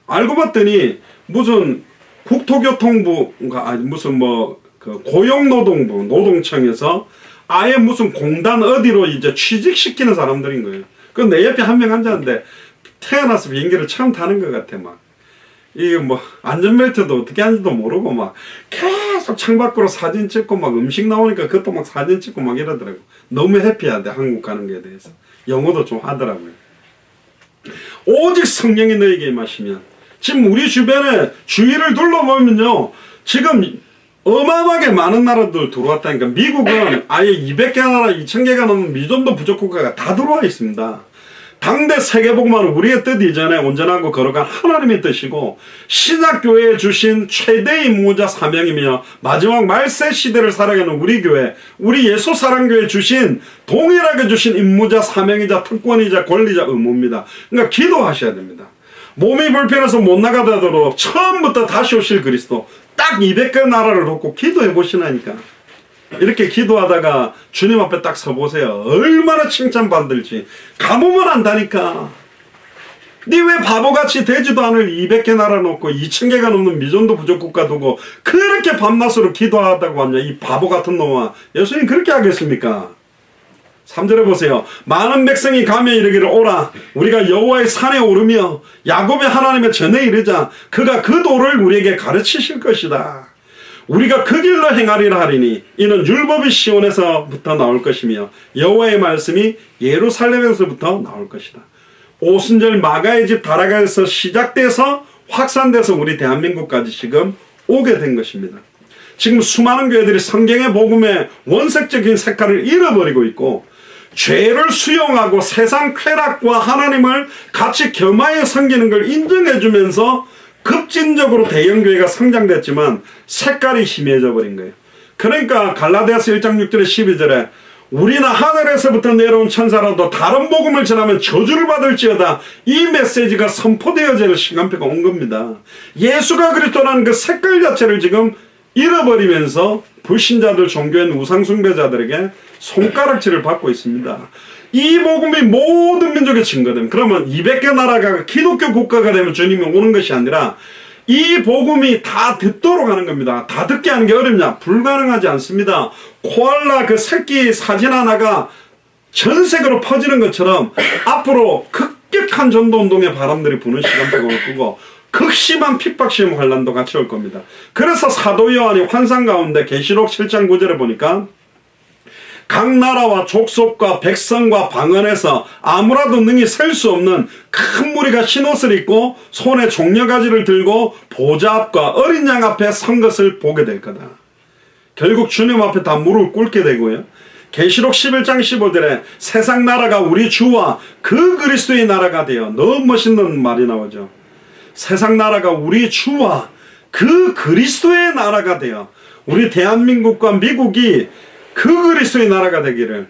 알고 봤더니 무슨 국토교통부가 아니 무슨 뭐 그 고용노동부 노동청에서 아예 무슨 공단 어디로 이제 취직시키는 사람들인 거예요. 그 내 옆에 한 명 앉았는데 태어나서 비행기를 처음 타는 것 같아. 막 이게 뭐 안전벨트도 어떻게 하는지도 모르고 막 계속 창밖으로 사진 찍고 막 음식 나오니까 그것도 막 사진 찍고 막 이러더라고. 너무 해피하대. 한국 가는 거에 대해서. 영어도 좀 하더라고요. 오직 성령이 너에게 임하시면, 지금 우리 주변에 주위를 둘러보면요, 지금 어마어마하게 많은 나라들 들어왔다니까. 미국은 아예 200개 나라 2000개가 넘는 미존도 부족 국가가 다 들어와 있습니다. 당대 세계복음은 우리의 뜻 이전에 온전하고 거룩한 하나님의 뜻이고 신약교회에 주신 최대 임무자 사명이며 마지막 말세 시대를 살아가는 우리 교회, 우리 예수사랑교회에 주신 동일하게 주신 임무자 사명이자 특권이자 권리자 의무입니다. 그러니까 기도하셔야 됩니다. 몸이 불편해서 못 나가더라도 처음부터 다시 오실 그리스도 딱 200개 나라를 놓고 기도해 보시라니까. 이렇게 기도하다가 주님 앞에 딱 서보세요. 얼마나 칭찬받을지. 가보면 안다니까. 니 왜 바보같이 되지도 않을 200개 나라 놓고 2000개가 넘는 미존도 부족 국가 두고 그렇게 밤낮으로 기도하다고 하냐. 이 바보 같은 놈아. 예수님 그렇게 하겠습니까? 3절에 보세요. 많은 백성이 가며 이르기를 오라. 우리가 여호와의 산에 오르며 야곱의 하나님의 전에 이르자. 그가 그 도를 우리에게 가르치실 것이다. 우리가 그 길로 행하리라 하리니 이는 율법이 시온에서부터 나올 것이며 여호와의 말씀이 예루살렘에서부터 나올 것이다. 오순절 마가의 집 다락에서 시작돼서 확산돼서 우리 대한민국까지 지금 오게 된 것입니다. 지금 수많은 교회들이 성경의 복음의 원색적인 색깔을 잃어버리고 있고 죄를 수용하고 세상 쾌락과 하나님을 같이 겸하여 섬기는 걸 인정해주면서 급진적으로 대형교회가 성장됐지만 색깔이 희미해져 버린 거예요. 그러니까 갈라디아서 1장 6절에 12절에 우리는 하늘에서부터 내려온 천사라도 다른 복음을 전하면 저주를 받을지어다, 이 메시지가 선포되어질 시간표가 온 겁니다. 예수가 그리스도라는 그 색깔 자체를 지금 잃어버리면서 불신자들, 종교인 우상숭배자들에게 손가락질을 받고 있습니다. 이 복음이 모든 민족에 증거되면, 그러면 200개 나라가 기독교 국가가 되면 주님이 오는 것이 아니라 이 복음이 다 듣도록 하는 겁니다. 다 듣게 하는 게 어렵냐? 불가능하지 않습니다. 코알라 그 새끼 사진 하나가 전 세계로 퍼지는 것처럼 앞으로 급격한 전도운동의 바람들이 부는 시간표가 올 거고 극심한 핍박 시험 환란도 같이 올 겁니다. 그래서 사도 요한이 환상 가운데 계시록 7장 9절에 보니까 각 나라와 족속과 백성과 방언에서 아무라도 능히 셀 수 없는 큰 무리가 흰옷을 입고 손에 종려가지를 들고 보좌 앞과 어린 양 앞에 선 것을 보게 될 거다. 결국 주님 앞에 다 무릎 꿇게 되고요. 계시록 11장 15절에 세상 나라가 우리 주와 그 그리스도의 나라가 되어, 너무 멋있는 말이 나오죠. 세상 나라가 우리 주와 그 그리스도의 나라가 되어, 우리 대한민국과 미국이 그 그리스도의 나라가 되기를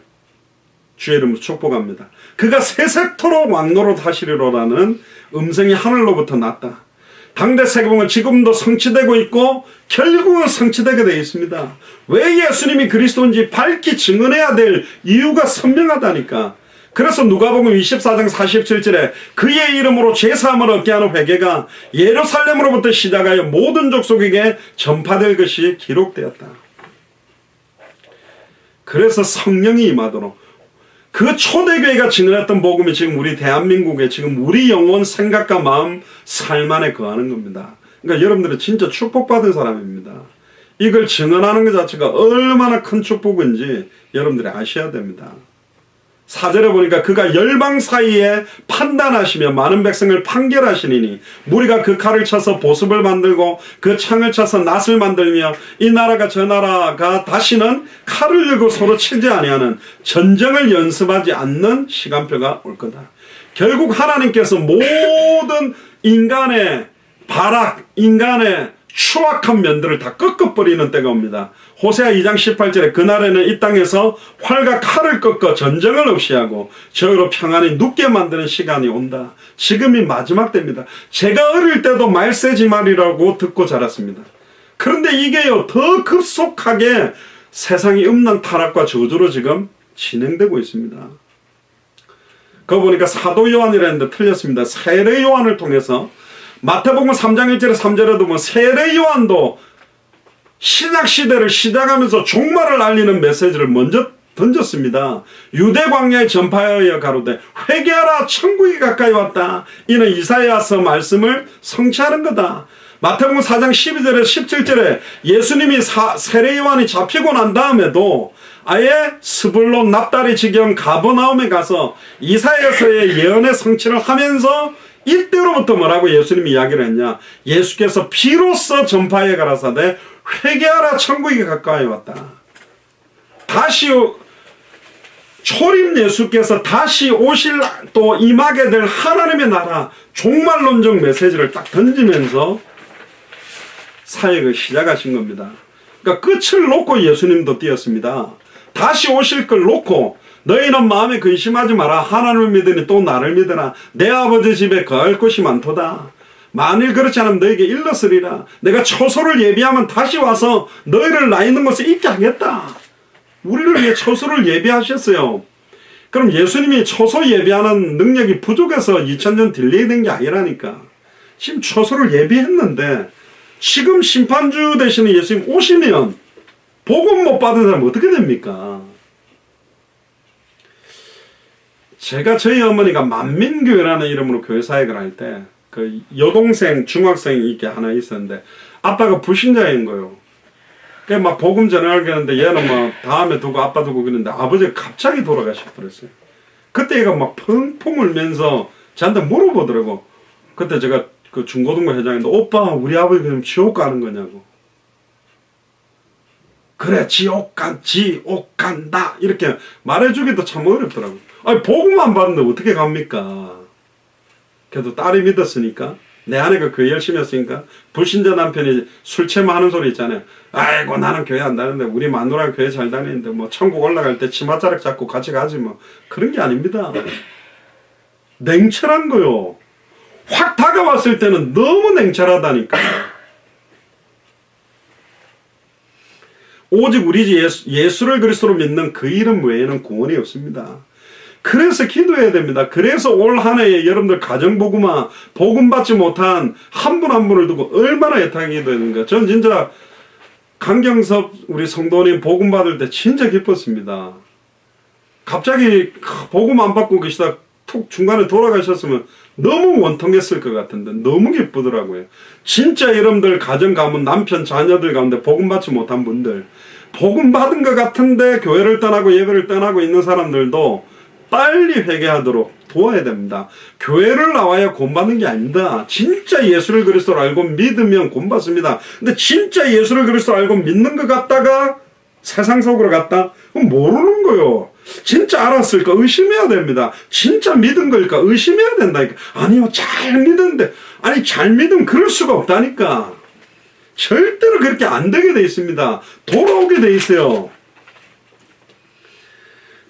주의 이름으로 축복합니다. 그가 세세토록 왕노릇 하시리로라는 음성이 하늘로부터 났다. 당대 세금은 지금도 성취되고 있고 결국은 성취되게 되어 있습니다. 왜 예수님이 그리스도인지 밝히 증언해야 될 이유가 선명하다니까. 그래서 누가복음 24장 47절에 그의 이름으로 죄사함을 얻게 하는 회개가 예루살렘으로부터 시작하여 모든 족속에게 전파될 것이 기록되었다. 그래서 성령이 임하도록 그 초대교회가 증언했던 복음이 지금 우리 대한민국에 지금 우리 영혼, 생각과 마음, 삶 안에 거하는 겁니다. 그러니까 여러분들은 진짜 축복받은 사람입니다. 이걸 증언하는 것 자체가 얼마나 큰 축복인지 여러분들이 아셔야 됩니다. 4절에 보니까 그가 열방 사이에 판단하시며 많은 백성을 판결하시니니 무리가 그 칼을 쳐서 보습을 만들고 그 창을 쳐서 낫을 만들며 이 나라가 저 나라가 다시는 칼을 들고 서로 치지 아니하는 전쟁을 연습하지 않는 시간표가 올 거다. 결국 하나님께서 모든 인간의 발악, 인간의 추악한 면들을 다 꺾어버리는 때가 옵니다. 호세아 2장 18절에 그날에는 이 땅에서 활과 칼을 꺾어 전쟁을 없이 하고 저으로 평안히 눕게 만드는 시간이 온다. 지금이 마지막 때입니다. 제가 어릴 때도 말세지말이라고 듣고 자랐습니다. 그런데 이게요, 더 급속하게 세상이 음란 타락과 저주로 지금 진행되고 있습니다. 그거 보니까 사도 요한이라는데 틀렸습니다. 세례 요한을 통해서 마태복음 3장 1절에 3절에도 보면 세례 요한도 신약시대를 시작하면서 종말을 알리는 메시지를 먼저 던졌습니다. 유대 광야에 전파하여 가로되 회개하라, 천국이 가까이 왔다. 이는 이사야서 말씀을 성취하는 거다. 마태복음 4장 12절에 17절에 예수님이 세례 요한이 잡히고 난 다음에도 아예 스불론, 납달리 지경, 가버나움에 가서 이사야서의 예언의 성취를 하면서 이때로부터 뭐라고 예수님이 이야기를 했냐? 예수께서 비로소 전파해 가라사대 회개하라, 천국이 가까이 왔다. 다시 초림 예수께서 다시 오실, 또 임하게 될 하나님의 나라 종말론적 메시지를 딱 던지면서 사역을 시작하신 겁니다. 그러니까 끝을 놓고 예수님도 뛰었습니다. 다시 오실 걸 놓고 너희는 마음에 근심하지 마라. 하나님을 믿으니 또 나를 믿으라. 내 아버지 집에 거할 곳이 많도다. 만일 그렇지 않으면 너에게 일렀으리라. 내가 처소를 예비하면 다시 와서 너희를 나 있는 곳에 있게 하겠다. 우리를 위해 처소를 예비하셨어요. 그럼 예수님이 처소 예비하는 능력이 부족해서 2000년 딜레이 된 게 아니라니까. 지금 처소를 예비했는데 지금 심판주 되시는 예수님 오시면 복음 못 받은 사람 어떻게 됩니까? 제가 저희 어머니가 만민교회라는 이름으로 교회 사역을 할 때 그 여동생 중학생이 이렇게 하나 있었는데 아빠가 불신자인 거예요. 그냥 막 복음 전하려고 했는데 얘는 막 다음에 두고 아빠 두고 그랬는데 아버지가 갑자기 돌아가셔버렸어요. 그때 얘가 막 펑펑 울면서 저한테 물어보더라고. 그때 제가 그 중고등부 회장인데 오빠 우리 아버지 그럼 지옥 가는 거냐고. 그래 지옥 간다 이렇게 말해주기도 참 어렵더라고요. 아니 복음만 받는데 어떻게 갑니까? 그래도 딸이 믿었으니까 내 아내가 교회 열심히 했으니까 불신자 남편이 술 취하면 하는 소리 있잖아요. 아이고 나는 교회 안 다니는데 우리 마누라가 교회 잘 다니는데 뭐 천국 올라갈 때 치맛자락 잡고 같이 가지 뭐 그런 게 아닙니다. 냉철한 거요. 확 다가왔을 때는 너무 냉철하다니까. 오직 우리 예수를 그리스도로 믿는 그 이름 외에는 구원이 없습니다. 그래서 기도해야 됩니다. 그래서 올 한 해에 여러분들 가정복음화 복음 받지 못한 한 분 한 분을 두고 얼마나 애타게 기도해야 되는가. 전 진짜 강경섭 우리 성도님 복음 받을 때 진짜 기뻤습니다. 갑자기 복음 안 받고 계시다 툭 중간에 돌아가셨으면 너무 원통했을 것 같은데 너무 기쁘더라고요. 진짜 여러분들 가정 가문 남편 자녀들 가운데 복음 받지 못한 분들 복음 받은 것 같은데 교회를 떠나고 예배를 떠나고 있는 사람들도 빨리 회개하도록 도와야 됩니다. 교회를 나와야 구원받는 게 아닙니다. 진짜 예수를 그리스도로 알고 믿으면 구원받습니다. 근데 진짜 예수를 그리스도로 알고 믿는 것 같다가 세상 속으로 갔다? 그럼 모르는 거요. 진짜 알았을까? 의심해야 됩니다. 진짜 믿은 걸까? 의심해야 된다니까. 아니요, 잘 믿은데. 아니, 잘 믿으면 그럴 수가 없다니까. 절대로 그렇게 안 되게 돼 있습니다. 돌아오게 돼 있어요.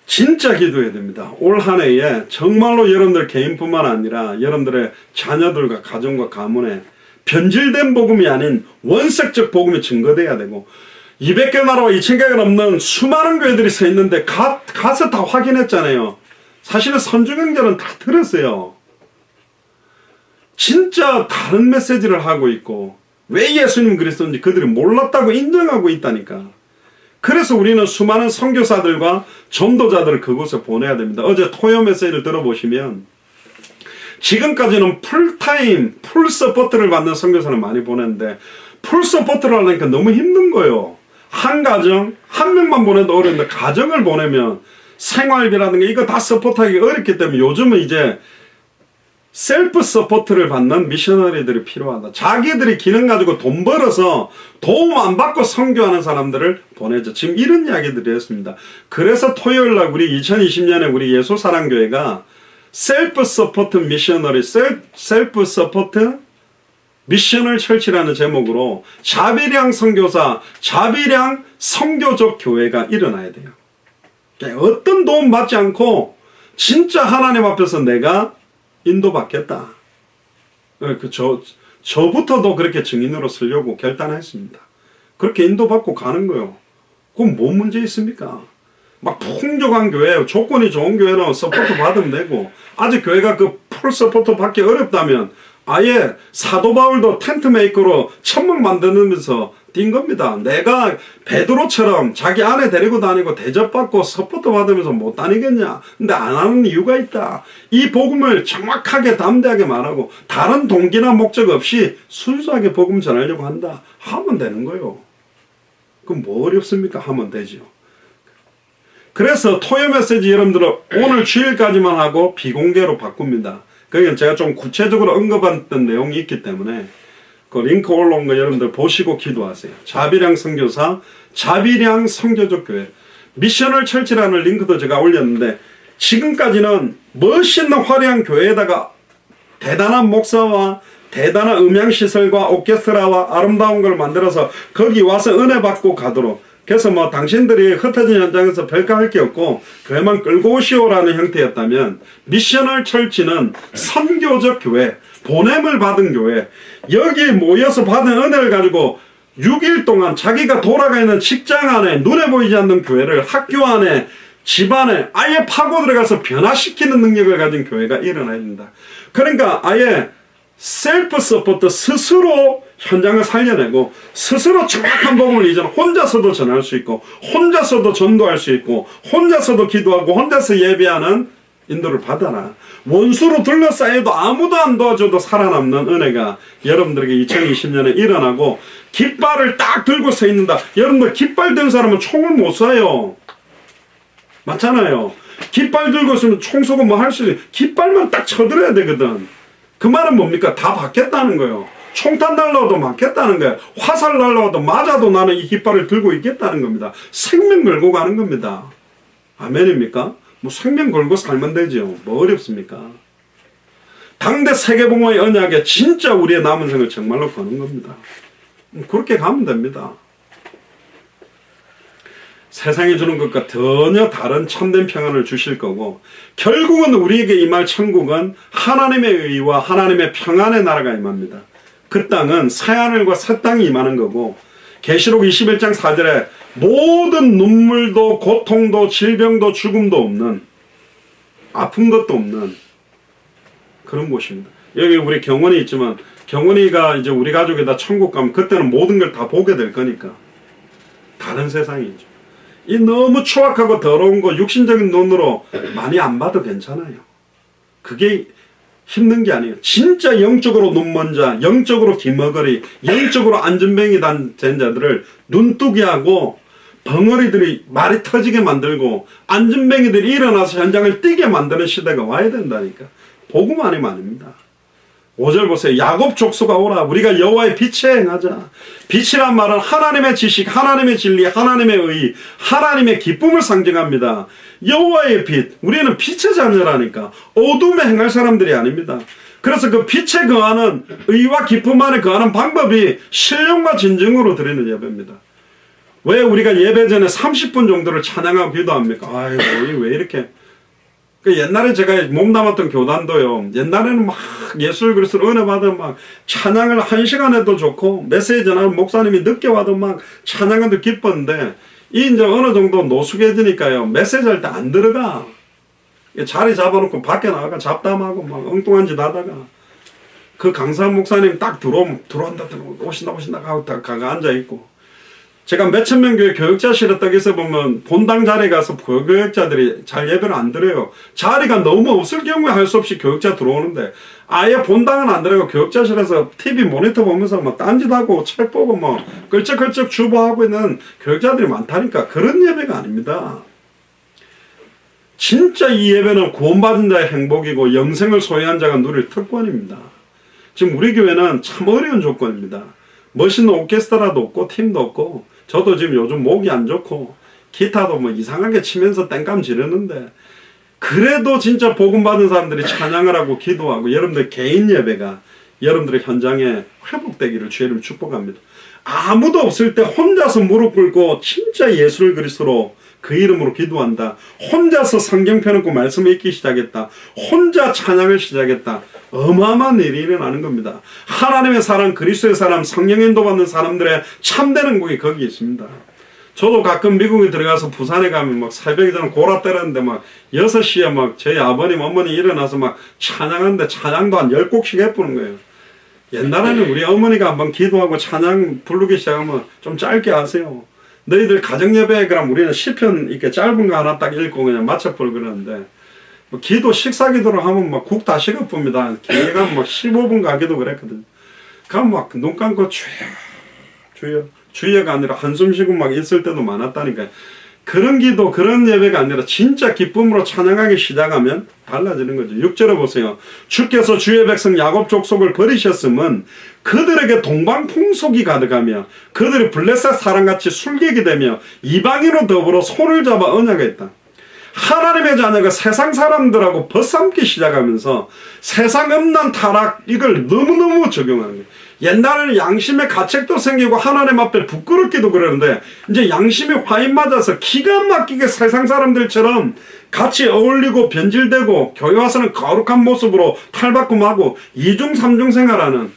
진짜 기도해야 됩니다. 올 한 해에 정말로 여러분들 개인뿐만 아니라 여러분들의 자녀들과 가정과 가문에 변질된 복음이 아닌 원색적 복음이 증거돼야 되고 200개 나라와 2000개가 넘는 수많은 교회들이 서 있는데 가서 다 확인했잖아요. 사실은 선중형제는 다 들었어요. 진짜 다른 메시지를 하고 있고 왜 예수님 그리스도인지 그들이 몰랐다고 인정하고 있다니까. 그래서 우리는 수많은 선교사들과 전도자들을 그곳에 보내야 됩니다. 어제 토요 메시지를 들어보시면 지금까지는 풀타임, 풀 서포트를 받는 선교사는 많이 보냈는데 풀 서포트를 하니까 너무 힘든 거예요. 한 가정, 한 명만 보내도 어려운데 가정을 보내면 생활비라든가 이거 다 서포트하기 어렵기 때문에 요즘은 이제 셀프 서포트를 받는 미셔너리들이 필요하다. 자기들이 기능 가지고 돈 벌어서 도움 안 받고 선교하는 사람들을 보내죠. 지금 이런 이야기들이 했습니다. 그래서 토요일날 우리 2020년에 우리 예수사랑교회가 셀프 서포트 미셔너리, 셀프 서포트 미셔널 철치라는 제목으로 자비량 선교사, 자비량 선교적 교회가 일어나야 돼요. 어떤 도움 받지 않고 진짜 하나님 앞에서 내가 인도받겠다. 저부터도 그렇게 증인으로 쓰려고 결단했습니다. 그렇게 인도받고 가는 거요. 그럼 뭔 문제 있습니까? 막 풍족한 교회, 조건이 좋은 교회는 서포트 받으면 되고 아직 교회가 그 풀 서포트 받기 어렵다면 아예 사도 바울도 텐트 메이커로 천막 만드면서 뛴 겁니다. 내가 베드로처럼 자기 아내 데리고 다니고 대접받고 서포트 받으면서 못 다니겠냐? 근데 안 하는 이유가 있다. 이 복음을 정확하게 담대하게 말하고 다른 동기나 목적 없이 순수하게 복음 전하려고 한다. 하면 되는 거예요. 그럼 뭐 어렵습니까? 하면 되죠. 그래서 토요 메시지 여러분들은 오늘 주일까지만 하고 비공개로 바꿉니다. 그게 제가 좀 구체적으로 언급했던 내용이 있기 때문에 그 링크 올라온 거 여러분들 보시고 기도하세요. 자비량 선교사, 자비량 선교적 교회, 미셔널 철치라는 링크도 제가 올렸는데 지금까지는 멋있는 화려한 교회에다가 대단한 목사와 대단한 음향시설과 오케스트라와 아름다운 걸 만들어서 거기 와서 은혜 받고 가도록 그래서 뭐 당신들이 흩어진 현장에서 별거 할 게 없고 교회만 끌고 오시오라는 형태였다면 미셔널 철치는 선교적 교회, 보냄을 받은 교회, 여기 모여서 받은 은혜를 가지고 6일 동안 자기가 돌아가 있는 직장 안에 눈에 보이지 않는 교회를 학교 안에 집 안에 아예 파고 들어가서 변화시키는 능력을 가진 교회가 일어나야 된다. 그러니까 아예 셀프 서포트 스스로 현장을 살려내고 스스로 정확한 복음을 이전 혼자서도 전할 수 있고 혼자서도 전도할 수 있고 혼자서도 기도하고 혼자서 예배하는 인도를 받아라. 원수로 둘러싸여도 아무도 안 도와줘도 살아남는 은혜가 여러분들에게 2020년에 일어나고 깃발을 딱 들고 서 있는다. 여러분들 깃발 든 사람은 총을 못 쏴요. 맞잖아요. 깃발 들고 있으면 총 쏘고 뭐 할 수 있어요. 깃발만 딱 쳐들어야 되거든. 그 말은 뭡니까? 다 받겠다는 거예요. 총탄 날라와도 맞겠다는 거예요. 화살 날라와도 맞아도 나는 이 깃발을 들고 있겠다는 겁니다. 생명 걸고 가는 겁니다. 아멘입니까? 뭐 생명 걸고 살면 되죠. 뭐 어렵습니까? 당대 세계복음의 언약에 진짜 우리의 남은 생을 정말로 거는 겁니다. 그렇게 가면 됩니다. 세상이 주는 것과 전혀 다른 참된 평안을 주실 거고, 결국은 우리에게 임할 천국은 하나님의 의와 하나님의 평안의 나라가 임합니다. 그 땅은 새하늘과 새 땅이 임하는 거고, 계시록 21장 4절에 모든 눈물도 고통도 질병도 죽음도 없는, 아픈 것도 없는 그런 곳입니다. 여기 우리 경원이 있지만, 경원이가 이제 우리 가족에다 천국 가면 그때는 모든 걸 다 보게 될 거니까 다른 세상이죠. 이 너무 추악하고 더러운 거 육신적인 눈으로 많이 안 봐도 괜찮아요. 그게 힘든 게 아니에요. 진짜 영적으로 눈먼 자, 영적으로 기머거리, 영적으로 안전뱅이 된 자들을 눈뜨게 하고 벙어리들이 말이 터지게 만들고 안전뱅이들이 일어나서 현장을 뛰게 만드는 시대가 와야 된다니까. 복음 아니면 아닙니다. 5절 보세요. 야곱 족속아 오라. 우리가 여호와의 빛에 행하자. 빛이란 말은 하나님의 지식, 하나님의 진리, 하나님의 의, 하나님의 기쁨을 상징합니다. 여호와의 빛. 우리는 빛의 자녀라니까. 어둠에 행할 사람들이 아닙니다. 그래서 그 빛에 거하는 의와 기쁨 안에 거하는 방법이 신령과 진정으로 드리는 예배입니다. 왜 우리가 예배 전에 30분 정도를 찬양하고 기도합니까? 아이고, 왜 이렇게. 옛날에 제가 몸담았던 교단도요, 옛날에는 막 예술 그리스도 은혜 받으면 막 찬양을 1시간 해도 좋고, 메시지 전하는 목사님이 늦게 와도 막 찬양해도 기뻤는데, 이 이제 어느 정도 노숙해지니까요, 메시지 할 때 안 들어가. 자리 잡아놓고 밖에 나가가 잡담하고 막 엉뚱한 짓 하다가, 그 강사 목사님 딱 들어온다, 오신다 하고 딱 가가 앉아있고, 제가 몇천 명 교회 교육자실에 딱 있어 보면 본당 자리에 가서 교육자들이 잘 예배를 안 드려요. 자리가 너무 없을 경우에 할 수 없이 교육자 들어오는데, 아예 본당은 안 들어가고 교육자실에서 TV 모니터 보면서 뭐 딴짓하고 책 보고 뭐 끌적끌적 주보하고 있는 교육자들이 많다니까. 그런 예배가 아닙니다. 진짜 이 예배는 구원받은 자의 행복이고 영생을 소유한 자가 누릴 특권입니다. 지금 우리 교회는 참 어려운 조건입니다. 멋있는 오케스트라도 없고 팀도 없고, 저도 지금 요즘 목이 안 좋고 기타도 뭐 이상하게 치면서 땡감 지르는데, 그래도 진짜 복음 받은 사람들이 찬양을 하고 기도하고 여러분들 개인 예배가 여러분들의 현장에 회복되기를 주의 이름 축복합니다. 아무도 없을 때 혼자서 무릎 꿇고 진짜 예수 그리스도로 그 이름으로 기도한다. 혼자서 성경 펴놓고 말씀 읽기 시작했다. 혼자 찬양을 시작했다. 어마어마한 일이 일어나는 겁니다. 하나님의 사람, 그리스도의 사람, 성령 인도받는 사람들의 참된 행복이 거기 있습니다. 저도 가끔 미국에 들어가서 부산에 가면 막 새벽에 저는 고라 때렸는데 막 6시에 막 저희 아버님, 어머니 일어나서 막 찬양하는데 찬양도 한 10곡씩 해보는 거예요. 옛날에는 우리 어머니가 한번 기도하고 찬양 부르기 시작하면 좀 짧게 하세요. 너희들 가정예배에 그럼 우리는 시편 이렇게 짧은 거 하나 딱 읽고 그냥 맞춰볼 그러는데, 뭐 기도 식사 기도를 하면 막 국 다 식어쁩니다. 기회가 막 15분 가기도 그랬거든요. 그럼 막 눈 감고 주여가 아니라 한숨 쉬고 막 있을 때도 많았다니까요. 그런 기도, 그런 예배가 아니라 진짜 기쁨으로 찬양하기 시작하면 달라지는 거죠. 6절에 보세요. 주께서 주의 백성 야곱 족속을 버리셨음은 그들에게 동방풍속이 가득하며 그들이 블레셋 사람같이 술객이 되며 이방인으로 더불어 손을 잡아 언약했다. 하나님의 자녀가 세상 사람들하고 벗삼기 시작하면서 세상 음란 타락 이걸 너무너무 적용하는 거예요. 옛날에는 양심의 가책도 생기고 하나님 앞에 부끄럽기도 그러는데, 이제 양심이 화인 맞아서 기가 막히게 세상 사람들처럼 같이 어울리고 변질되고 교회 와서는 거룩한 모습으로 탈바꿈하고 이중 삼중 생활하는,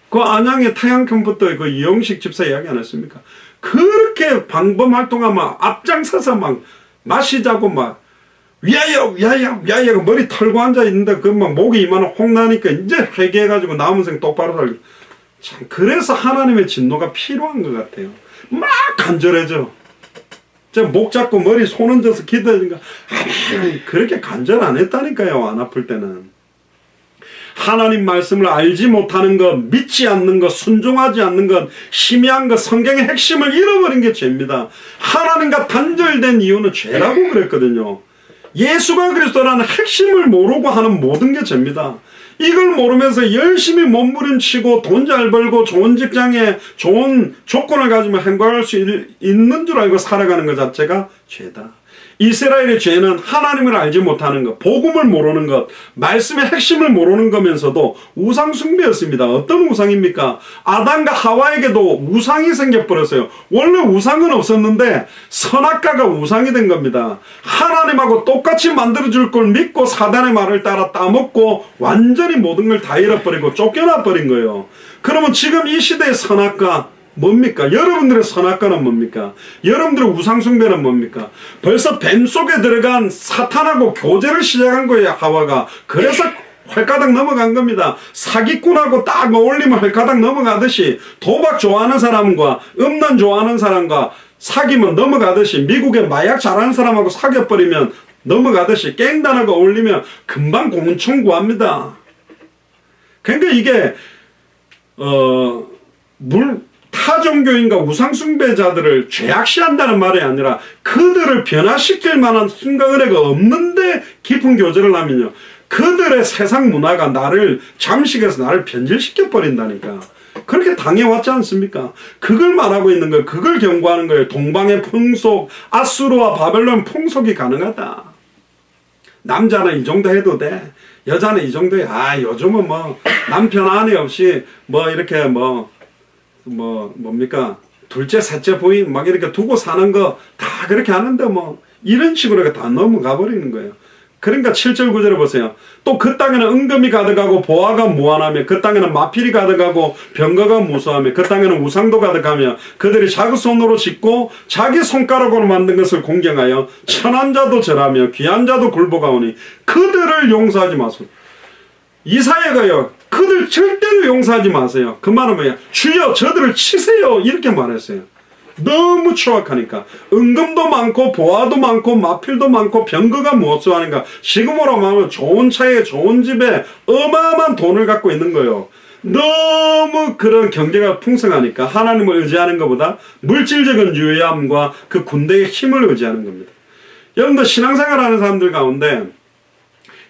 그 안양의 태양캠부터 그 이용식 집사 이야기 안 했습니까? 그렇게 방범 활동하면 앞장서서 막 마시자고 막 위하여 머리 털고 앉아 있는데 그 막 목이 이만한 홍나니까 이제 회개해가지고 남은 생 똑바로 살고. 참 그래서 하나님의 진노가 필요한 것 같아요. 막 간절해져. 목 잡고 머리 손 얹어서 기도하니까 그렇게 간절 안 했다니까요. 안 아플 때는. 하나님 말씀을 알지 못하는 것, 믿지 않는 것, 순종하지 않는 것, 희미한 것, 성경의 핵심을 잃어버린 게 죄입니다. 하나님과 단절된 이유는 죄라고 그랬거든요. 예수가 그리스도라는 핵심을 모르고 하는 모든 게 죄입니다. 이걸 모르면서 열심히 몸부림치고 돈 잘 벌고 좋은 직장에 좋은 조건을 가지고 행복할 수 있는 줄 알고 살아가는 것 자체가 죄다. 이스라엘의 죄는 하나님을 알지 못하는 것, 복음을 모르는 것, 말씀의 핵심을 모르는 거면서도 우상 숭배였습니다. 어떤 우상입니까? 아담과 하와에게도 우상이 생겨버렸어요. 원래 우상은 없었는데 선악과가 우상이 된 겁니다. 하나님하고 똑같이 만들어줄 걸 믿고 사단의 말을 따라 따먹고 완전히 모든 걸 다 잃어버리고 쫓겨나 버린 거예요. 그러면 지금 이 시대의 선악과 뭡니까? 여러분들의 선악과는 뭡니까? 여러분들의 우상숭배는 뭡니까? 벌써 뱀 속에 들어간 사탄하고 교제를 시작한 거예요, 하와가. 그래서 헐가닥 넘어간 겁니다. 사기꾼하고 딱 어울리면 헐가닥 넘어가듯이 도박 좋아하는 사람과 음란 좋아하는 사람과 사귀면 넘어가듯이 미국에 마약 잘하는 사람하고 사귀어버리면 넘어가듯이 갱단하고 어울리면 금방 공천 구합니다. 그러니까 이게 타종교인과 우상숭배자들을 죄악시한다는 말이 아니라 그들을 변화시킬 만한 힘과 은혜가 없는데 깊은 교제를 하면요, 그들의 세상 문화가 나를 잠식해서 나를 변질시켜 버린다니까. 그렇게 당해왔지 않습니까? 그걸 말하고 있는 거예요. 그걸 경고하는 거예요. 동방의 풍속, 아수르와 바벨론 풍속이 가능하다. 남자는 이 정도 해도 돼. 여자는 이 정도 해. 요즘은 뭐 남편 아내 없이 뭐 이렇게 뭡니까? 둘째, 셋째 부인 막 이렇게 두고 사는 거 다 그렇게 하는데 뭐 이런 식으로 다 넘어가 버리는 거예요. 그러니까 7절 9절을 보세요. 또 그 땅에는 은금이 가득하고 보화가 무한하며 그 땅에는 마필이 가득하고 병거가 무수하며 그 땅에는 우상도 가득하며 그들이 자기 손으로 짓고 자기 손가락으로 만든 것을 공경하여 천한 자도 절하며 귀한 자도 굴복하오니 그들을 용서하지 마소서. 이사야가요, 그들 절대로 용서하지 마세요. 그 말은 뭐야? 주여 저들을 치세요, 이렇게 말했어요. 너무 추악하니까. 은금도 많고 보화도 많고 마필도 많고 병거가 무엇하니까 지금으로 말하면 좋은 차에 좋은 집에 어마어마한 돈을 갖고 있는 거예요. 너무 그런 경제가 풍성하니까 하나님을 의지하는 것보다 물질적인 유의함과 그 군대의 힘을 의지하는 겁니다. 여러분들 신앙생활하는 사람들 가운데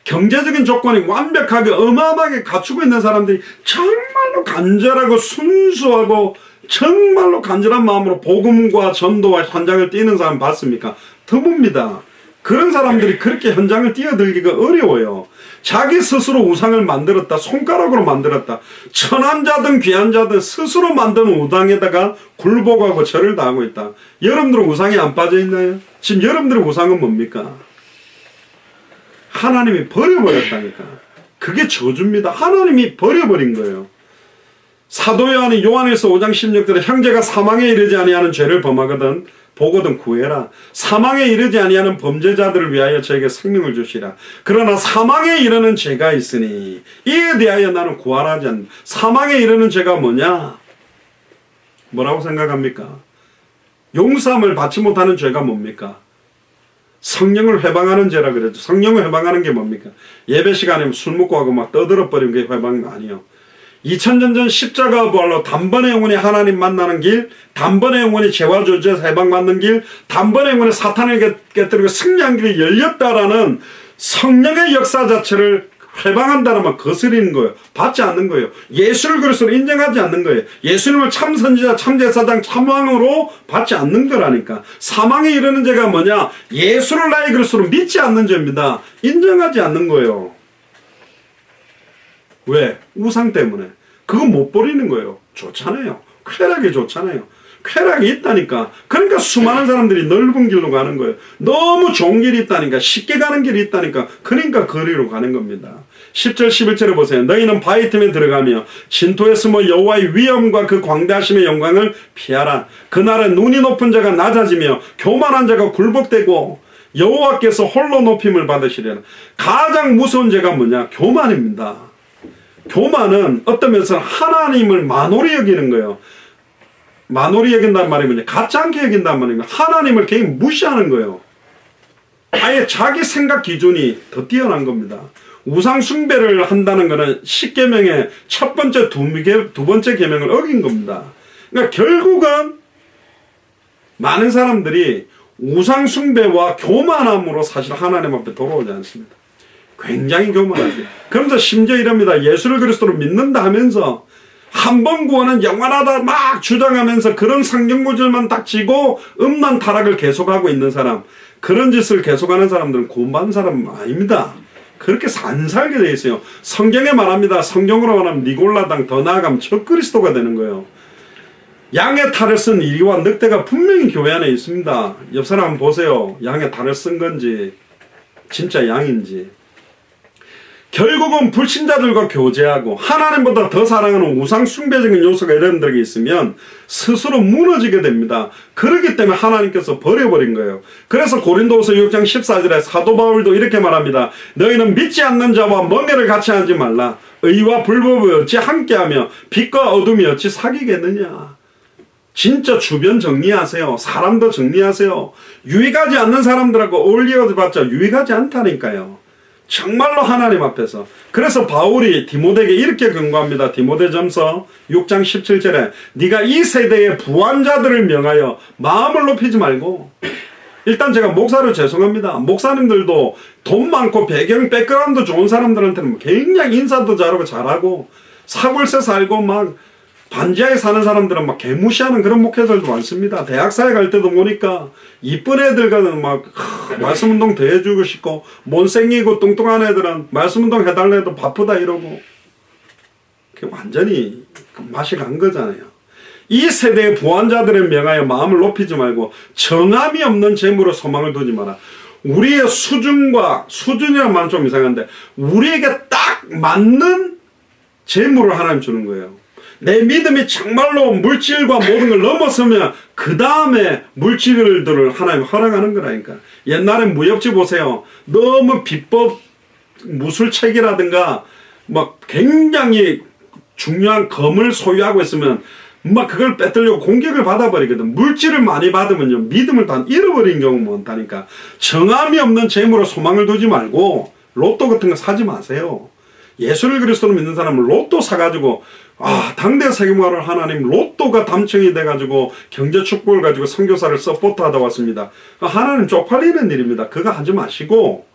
경제적인 조건이 완벽하게 어마어마하게 갖추고 있는 사람들이 정말로 간절하고 순수하고 정말로 간절한 마음으로 복음과 전도와 현장을 뛰는 사람 봤습니까? 드뭅니다. 그런 사람들이 그렇게 현장을 뛰어들기가 어려워요. 자기 스스로 우상을 만들었다. 손가락으로 만들었다. 천한 자든 귀한 자든 스스로 만든 우상에다가 굴복하고 절을 다하고 있다. 여러분들은 우상에 안 빠져 있나요? 지금 여러분들의 우상은 뭡니까? 하나님이 버려버렸다니까. 그게 저주입니다. 하나님이 버려버린 거예요. 사도 요한이 요한일서 5장 16절에 형제가 사망에 이르지 아니하는 죄를 범하거든 보거든 구해라. 사망에 이르지 아니하는 범죄자들을 위하여 저에게 생명을 주시라. 그러나 사망에 이르는 죄가 있으니 이에 대하여 나는 구하라지 않는다. 사망에 이르는 죄가 뭐냐? 뭐라고 생각합니까? 용서함을 받지 못하는 죄가 뭡니까? 성령을 회방하는 죄라 그랬죠. 성령을 회방하는 게 뭡니까? 예배 시간에 술 먹고 하고 막 떠들어 버리는 게 회방이 아니에요. 2000년 전 십자가 부활로 단번에 영혼이 하나님 만나는 길, 단번에 영혼이 죄와 저주에서 해방받는 길, 단번에 영혼이 사탄을 깨뜨리고 승리한 길이 열렸다라는 성령의 역사 자체를 회방한다는 말 거스리는 거예요. 받지 않는 거예요. 예수를 그리스도로 인정하지 않는 거예요. 예수님을 참선지자, 참제사장, 참왕으로 받지 않는 거라니까. 사망에 이르는 죄가 뭐냐? 예수를 나의 그리스도로 믿지 않는 죄입니다. 인정하지 않는 거예요. 왜? 우상 때문에. 그거 못 버리는 거예요. 좋잖아요. 쾌락이 좋잖아요. 쾌락이 있다니까. 그러니까 수많은 사람들이 넓은 길로 가는 거예요. 너무 좋은 길이 있다니까. 쉽게 가는 길이 있다니까. 그러니까 거리로 가는 겁니다. 10절 11절에 보세요. 너희는 바위 틈에 들어가며 진토에 숨어 여호와의 위엄과 그 광대하심의 영광을 피하라. 그날은 눈이 높은 자가 낮아지며 교만한 자가 굴복되고 여호와께서 홀로 높임을 받으시려나. 가장 무서운 죄가 뭐냐? 교만입니다. 교만은 어떤 면에서는 하나님을 만홀히 여기는 거예요. 만홀히 여긴다는 말이 뭐냐? 같지 않게 여긴다는 말입니다. 하나님을 굉장히 무시하는 거예요. 아예 자기 생각 기준이 더 뛰어난 겁니다. 우상 숭배를 한다는 것은 10계명의 첫 번째, 두 번째 계명을 어긴 겁니다. 그러니까 결국은 많은 사람들이 우상 숭배와 교만함으로 사실 하나님 앞에 돌아오지 않습니다. 굉장히 교만하지. 그러면서 심지어 이럽니다. 예수를 그리스도로 믿는다 하면서 한 번 구원은 영원하다 막 주장하면서 그런 성경 구절만 딱 쥐고 음란 타락을 계속하고 있는 사람, 그런 짓을 계속하는 사람들은 구원받은 사람 아닙니다. 그렇게 안 살게 돼 있어요. 성경에 말합니다. 성경으로 말하면 니골라당, 더 나아가면 적그리스도가 되는 거예요. 양의 탈을 쓴 이리와 늑대가 분명히 교회 안에 있습니다. 옆 사람 한번 보세요. 양의 탈을 쓴 건지 진짜 양인지. 결국은 불신자들과 교제하고 하나님보다 더 사랑하는 우상 숭배적인 요소가 여러분들에게 있으면 스스로 무너지게 됩니다. 그렇기 때문에 하나님께서 버려버린 거예요. 그래서 고린도후서 6장 14절에 사도 바울도 이렇게 말합니다. 너희는 믿지 않는 자와 멍에를 같이 하지 말라. 의와 불법이 어찌 함께하며 빛과 어둠이 어찌 사귀겠느냐. 진짜 주변 정리하세요. 사람도 정리하세요. 유익하지 않는 사람들하고 어울려봤자 유익하지 않다니까요. 정말로 하나님 앞에서. 그래서 바울이 디모데에게 이렇게 경고합니다. 디모데전서 6장 17절에 네가 이 세대의 부한자들을 명하여 마음을 높이지 말고. 일단 제가 목사로 죄송합니다. 목사님들도 돈 많고 배경 백그라운드 좋은 사람들한테는 굉장히 인사도 잘하고 사골세 살고 막 반지하에 사는 사람들은 막 개무시하는 그런 목회자들도 많습니다. 대학사에 갈 때도 보니까 이쁜 애들과는 막 말씀운동 더 해주고 싶고 못생기고 뚱뚱한 애들은 말씀운동 해달라 해도 바쁘다 이러고 그게 완전히 맛이 간 거잖아요. 이 세대의 부한자들을 명하여 마음을 높이지 말고 정함이 없는 재물로 소망을 두지 마라. 우리의 수준이란 말은 좀 이상한데 우리에게 딱 맞는 재물을 하나님 주는 거예요. 내 믿음이 정말로 물질과 모든 걸 넘어서면 그 다음에 물질들을 하나님 허락하는 거라니까. 옛날에 무협지 보세요. 너무 비법 무술책이라든가 막 굉장히 중요한 검을 소유하고 있으면 막 그걸 뺏으려고 공격을 받아버리거든. 물질을 많이 받으면요 믿음을 다 잃어버린 경우가 많다니까. 정함이 없는 재물로 소망을 두지 말고 로또 같은 거 사지 마세요. 예수를 그리스도로 믿는 사람은 로또 사가지고 당대 세계화를 하나님 로또가 담청이 돼가지고 경제 축복을 가지고 선교사를 서포트하다 왔습니다. 하나님 쪽팔리는 일입니다. 그거 하지 마시고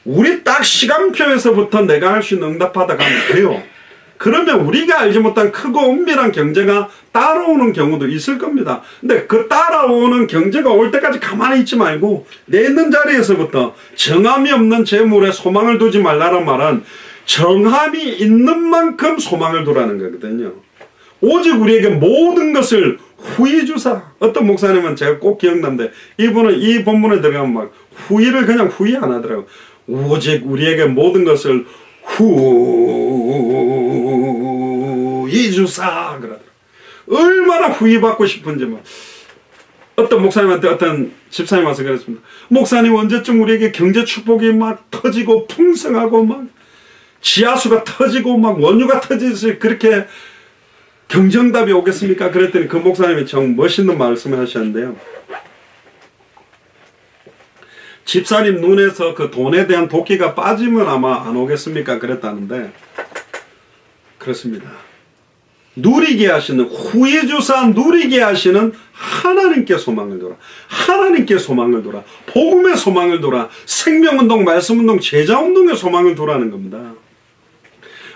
우리 딱 시간표에서부터 내가 할 수 있는 응답하다 가면 돼요. 그러면 우리가 알지 못한 크고 은밀한 경제가 따라오는 경우도 있을 겁니다. 근데 그 따라오는 경제가 올 때까지 가만히 있지 말고 내 있는 자리에서부터 정함이 없는 재물에 소망을 두지 말라는 말은 정함이 있는 만큼 소망을 두라는 거거든요. 오직 우리에게 모든 것을 후히 주사. 어떤 목사님은 제가 꼭 기억나는데 이분은 이 본문에 들어가면 막 후히를 그냥 후히 안 하더라고요. 오직 우리에게 모든 것을 후히 주사 그러더라고요. 얼마나 후히 받고 싶은지 막. 어떤 목사님한테 어떤 집사님 와서 그랬습니다. 목사님 언제쯤 우리에게 경제 축복이 막 터지고 풍성하고 막 지하수가 터지고 막 원유가 터지듯이 그렇게 경정답이 오겠습니까? 그랬더니 그 목사님이 정 멋있는 말씀을 하셨는데요. 집사님 눈에서 그 돈에 대한 도끼가 빠지면 아마 안 오겠습니까? 그랬다는데 그렇습니다. 누리게 하시는 후회주사 누리게 하시는 하나님께 소망을 둬라. 하나님께 소망을 둬라. 복음의 소망을 둬라. 생명운동, 말씀운동, 제자운동의 소망을 두라는 겁니다.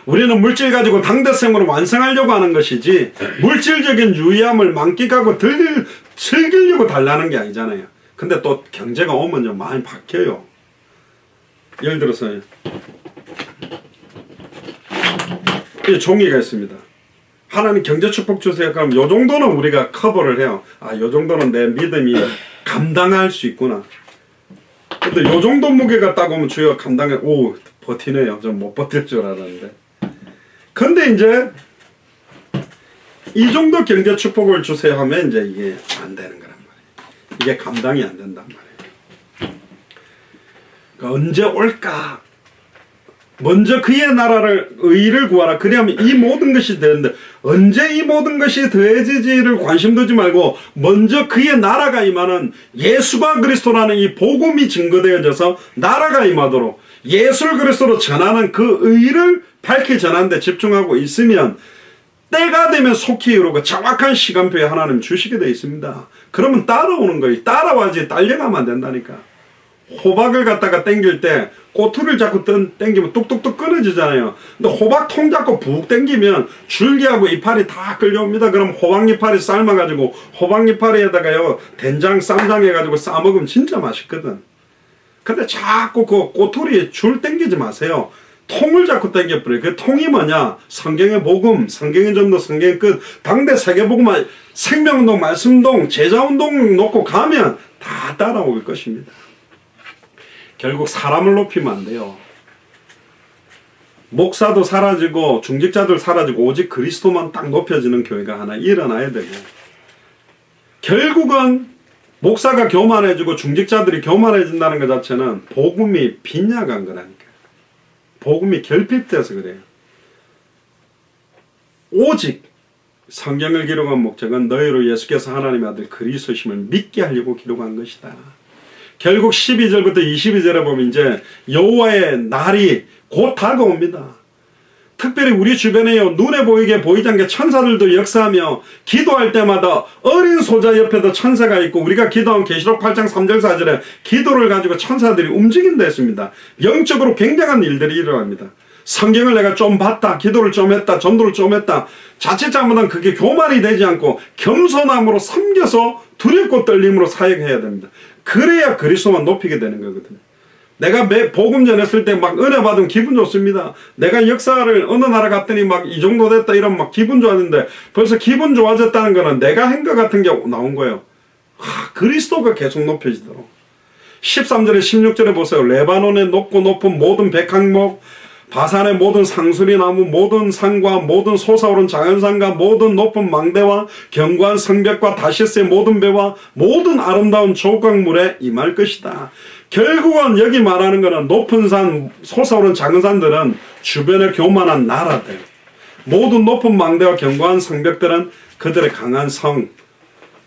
우리는 물질 가지고 당대생으로 완성하려고 하는 것이지 물질적인 유의함을 만끽하고 즐기려고 달라는 게 아니잖아요. 근데 또 경제가 오면요 많이 바뀌어요. 예를 들어서 이 종이가 있습니다. 하나님 경제 축복 주세요. 그럼 요 정도는 우리가 커버를 해요. 요 정도는 내 믿음이 감당할 수 있구나. 근데 요 정도 무게가 딱 오면 주여 감당해. 버티네요. 좀 못 버틸 줄 알았는데. 근데 이제 이 정도 경제 축복을 주세요 하면 이제 이게 안 되는 거란 말이에요. 이게 감당이 안 된단 말이에요. 그러니까 언제 올까? 먼저 그의 나라를 의를 구하라. 그러면 이 모든 것이 되는데 언제 이 모든 것이 더해지지를 관심 두지 말고 먼저 그의 나라가 임하는 예수가 그리스도라는 이 복음이 증거되어져서 나라가 임하도록 예수를 그리스도로 전하는 그 의를 밝히 전하는 데 집중하고 있으면 때가 되면 속히 이루고 정확한 시간표에 하나님 주시게 되어 있습니다. 그러면 따라오는 거예요. 따라와야지 딸려가면 안 된다니까. 호박을 갖다가 당길 때 꼬투리를 자꾸 당기면 뚝뚝뚝 끊어지잖아요. 근데 호박 통 잡고 북 당기면 줄기하고 이파리 다 끌려옵니다. 그럼 호박 이파리 삶아가지고 호박 이파리에다가요 된장 쌈장 해가지고 싸먹으면 진짜 맛있거든. 근데 자꾸 그 꼬투리 줄 당기지 마세요. 통을 자꾸 당겨버려요. 그 통이 뭐냐? 성경의 복음, 성경의 전도, 성경의 끝, 당대 세계복음화, 생명운동, 말씀운동, 제자운동 놓고 가면 다 따라올 것입니다. 결국 사람을 높이면 안 돼요. 목사도 사라지고 중직자들 사라지고 오직 그리스도만 딱 높여지는 교회가 하나 일어나야 되고, 결국은 목사가 교만해지고 중직자들이 교만해진다는 것 자체는 복음이 빗나간 거라니까. 복음이 결핍돼서 그래요. 오직 성경을 기록한 목적은 너희로 예수께서 하나님의 아들 그리스도심을 믿게 하려고 기록한 것이다. 결국 12절부터 22절에 보면 이제 여호와의 날이 곧 다가옵니다. 특별히 우리 주변에요, 눈에 보이게 보이지 않게 천사들도 역사하며 기도할 때마다 어린 소자 옆에도 천사가 있고, 우리가 기도한 계시록 8장 3절 4절에 기도를 가지고 천사들이 움직인다 했습니다. 영적으로 굉장한 일들이 일어납니다. 성경을 내가 좀 봤다, 기도를 좀 했다, 전도를 좀 했다, 자칫 잘못하면 그게 교만이 되지 않고 겸손함으로 섬겨서 두렵고 떨림으로 사역해야 됩니다. 그래야 그리스도만 높이게 되는 거거든요. 내가 복음 전했을 때 막 은혜 받으면 기분 좋습니다. 내가 역사를 어느 나라 갔더니 막 이 정도 됐다 이러면 막 기분 좋았는데, 벌써 기분 좋아졌다는 거는 내가 한 것 같은 게 나온 거예요. 그리스도가 계속 높여지도록. 13절에 16절에 보세요. 레바논의 높고 높은 모든 백항목, 바산의 모든 상수리나무, 모든 산과 모든 솟아오른 자연산과 모든 높은 망대와 견고한 성벽과 다시스의 모든 배와 모든 아름다운 조각물에 임할 것이다. 결국은 여기 말하는 것은 높은 산, 솟아오른 작은 산들은 주변에 교만한 나라들, 모든 높은 망대와 견고한 성벽들은 그들의 강한 성,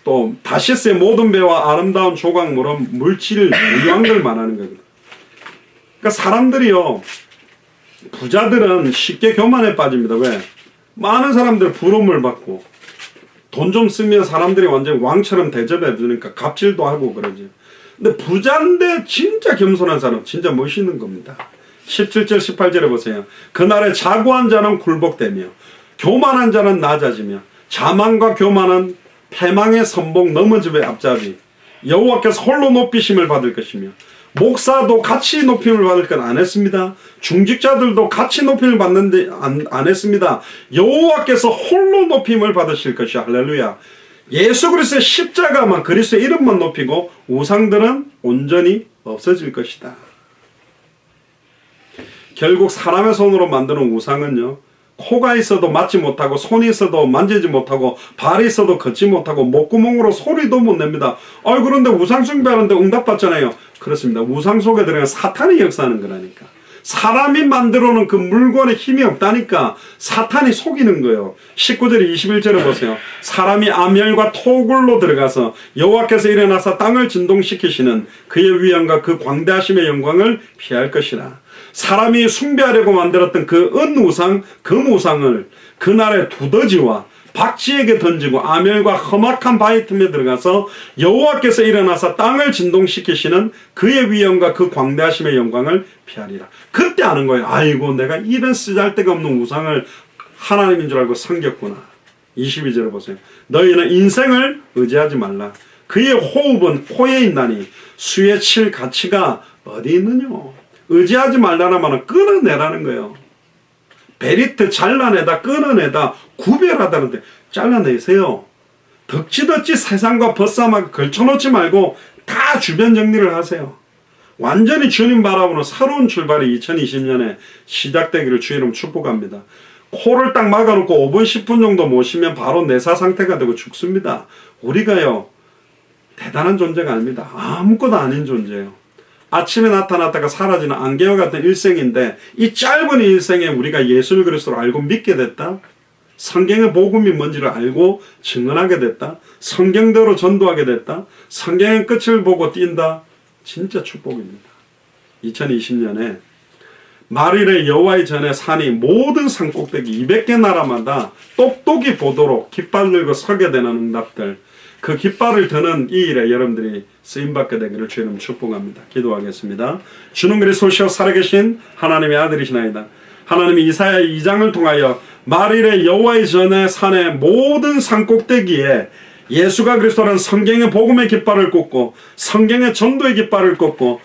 또 다시스의 모든 배와 아름다운 조각물은 물질, 무유한 걸 말하는 거거든. 그러니까 사람들이요, 부자들은 쉽게 교만에 빠집니다. 왜? 많은 사람들 부러움을 받고 돈 좀 쓰면 사람들이 완전 왕처럼 대접해 주니까 갑질도 하고 그러지. 근데 부자인데 진짜 겸손한 사람 진짜 멋있는 겁니다. 17절 18절에 보세요. 그날에 자고한 자는 굴복되며 교만한 자는 낮아지며 자만과 교만은 패망의 선봉 넘어집의 앞잡이, 여호와께서 홀로 높이심을 받을 것이며, 목사도 같이 높임을 받을 건 안 했습니다. 중직자들도 같이 높임을 받는데 안 했습니다. 여호와께서 홀로 높임을 받으실 것이야. 할렐루야. 예수 그리스도의 십자가만, 그리스도의 이름만 높이고 우상들은 온전히 없어질 것이다. 결국 사람의 손으로 만드는 우상은요, 코가 있어도 맞지 못하고, 손이 있어도 만지지 못하고, 발이 있어도 걷지 못하고, 목구멍으로 소리도 못 냅니다. 그런데 우상 숭배하는데 응답받잖아요. 그렇습니다. 우상 속에 들어간 사탄이 역사하는 거라니까. 사람이 만들어 놓은 그 물건에 힘이 없다니까 사탄이 속이는 거예요. 19절 21절에 보세요. 사람이 암열과 토굴로 들어가서 여호와께서 일어나서 땅을 진동시키시는 그의 위엄과 그 광대하심의 영광을 피할 것이라. 사람이 숭배하려고 만들었던 그 은우상, 금우상을 그날의 두더지와 박쥐에게 던지고 아멜과 험악한 바위 틈에 들어가서 여호와께서 일어나서 땅을 진동시키시는 그의 위엄과 그 광대하심의 영광을 피하리라. 그때 아는 거예요. 아이고, 내가 이런 쓰잘데가 없는 우상을 하나님인 줄 알고 섬겼구나. 22절을 보세요. 너희는 인생을 의지하지 말라. 그의 호흡은 코에 있나니 수에 칠 가치가 어디 있느냐. 의지하지 말라는 말은 끊어내라는 거예요. 베리트 잘라내다, 끊어내다, 구별하다는데 잘라내세요. 덕지덕지 세상과 벗삼아 걸쳐놓지 말고 다 주변 정리를 하세요. 완전히 주님 바라보는 새로운 출발이 2020년에 시작되기를 주의 이름 축복합니다. 코를 딱 막아놓고 5분 10분 정도 못 쉬면 바로 내사 상태가 되고 죽습니다. 우리가요, 대단한 존재가 아닙니다. 아무것도 아닌 존재예요. 아침에 나타났다가 사라지는 안개와 같은 일생인데, 이 짧은 일생에 우리가 예수 그리스도를 알고 믿게 됐다, 성경의 복음이 뭔지를 알고 증언하게 됐다, 성경대로 전도하게 됐다, 성경의 끝을 보고 뛴다. 진짜 축복입니다. 2020년에 말일에 여호와의 전에 산이 모든 산꼭대기 200개 나라마다 똑똑히 보도록 깃발 들고 서게 되는 응답들, 그 깃발을 드는 이 일에 여러분들이 쓰임받게 되기를 주님 축복합니다. 기도하겠습니다. 주는 그리스도시요 살아계신 하나님의 아들이시나이다. 하나님이 이사야 2장을 통하여 말일에 여호와의 전에 산의 모든 산꼭대기에 예수가 그리스도라는 성경의 복음의 깃발을 꽂고 성경의 전도의 깃발을 꽂고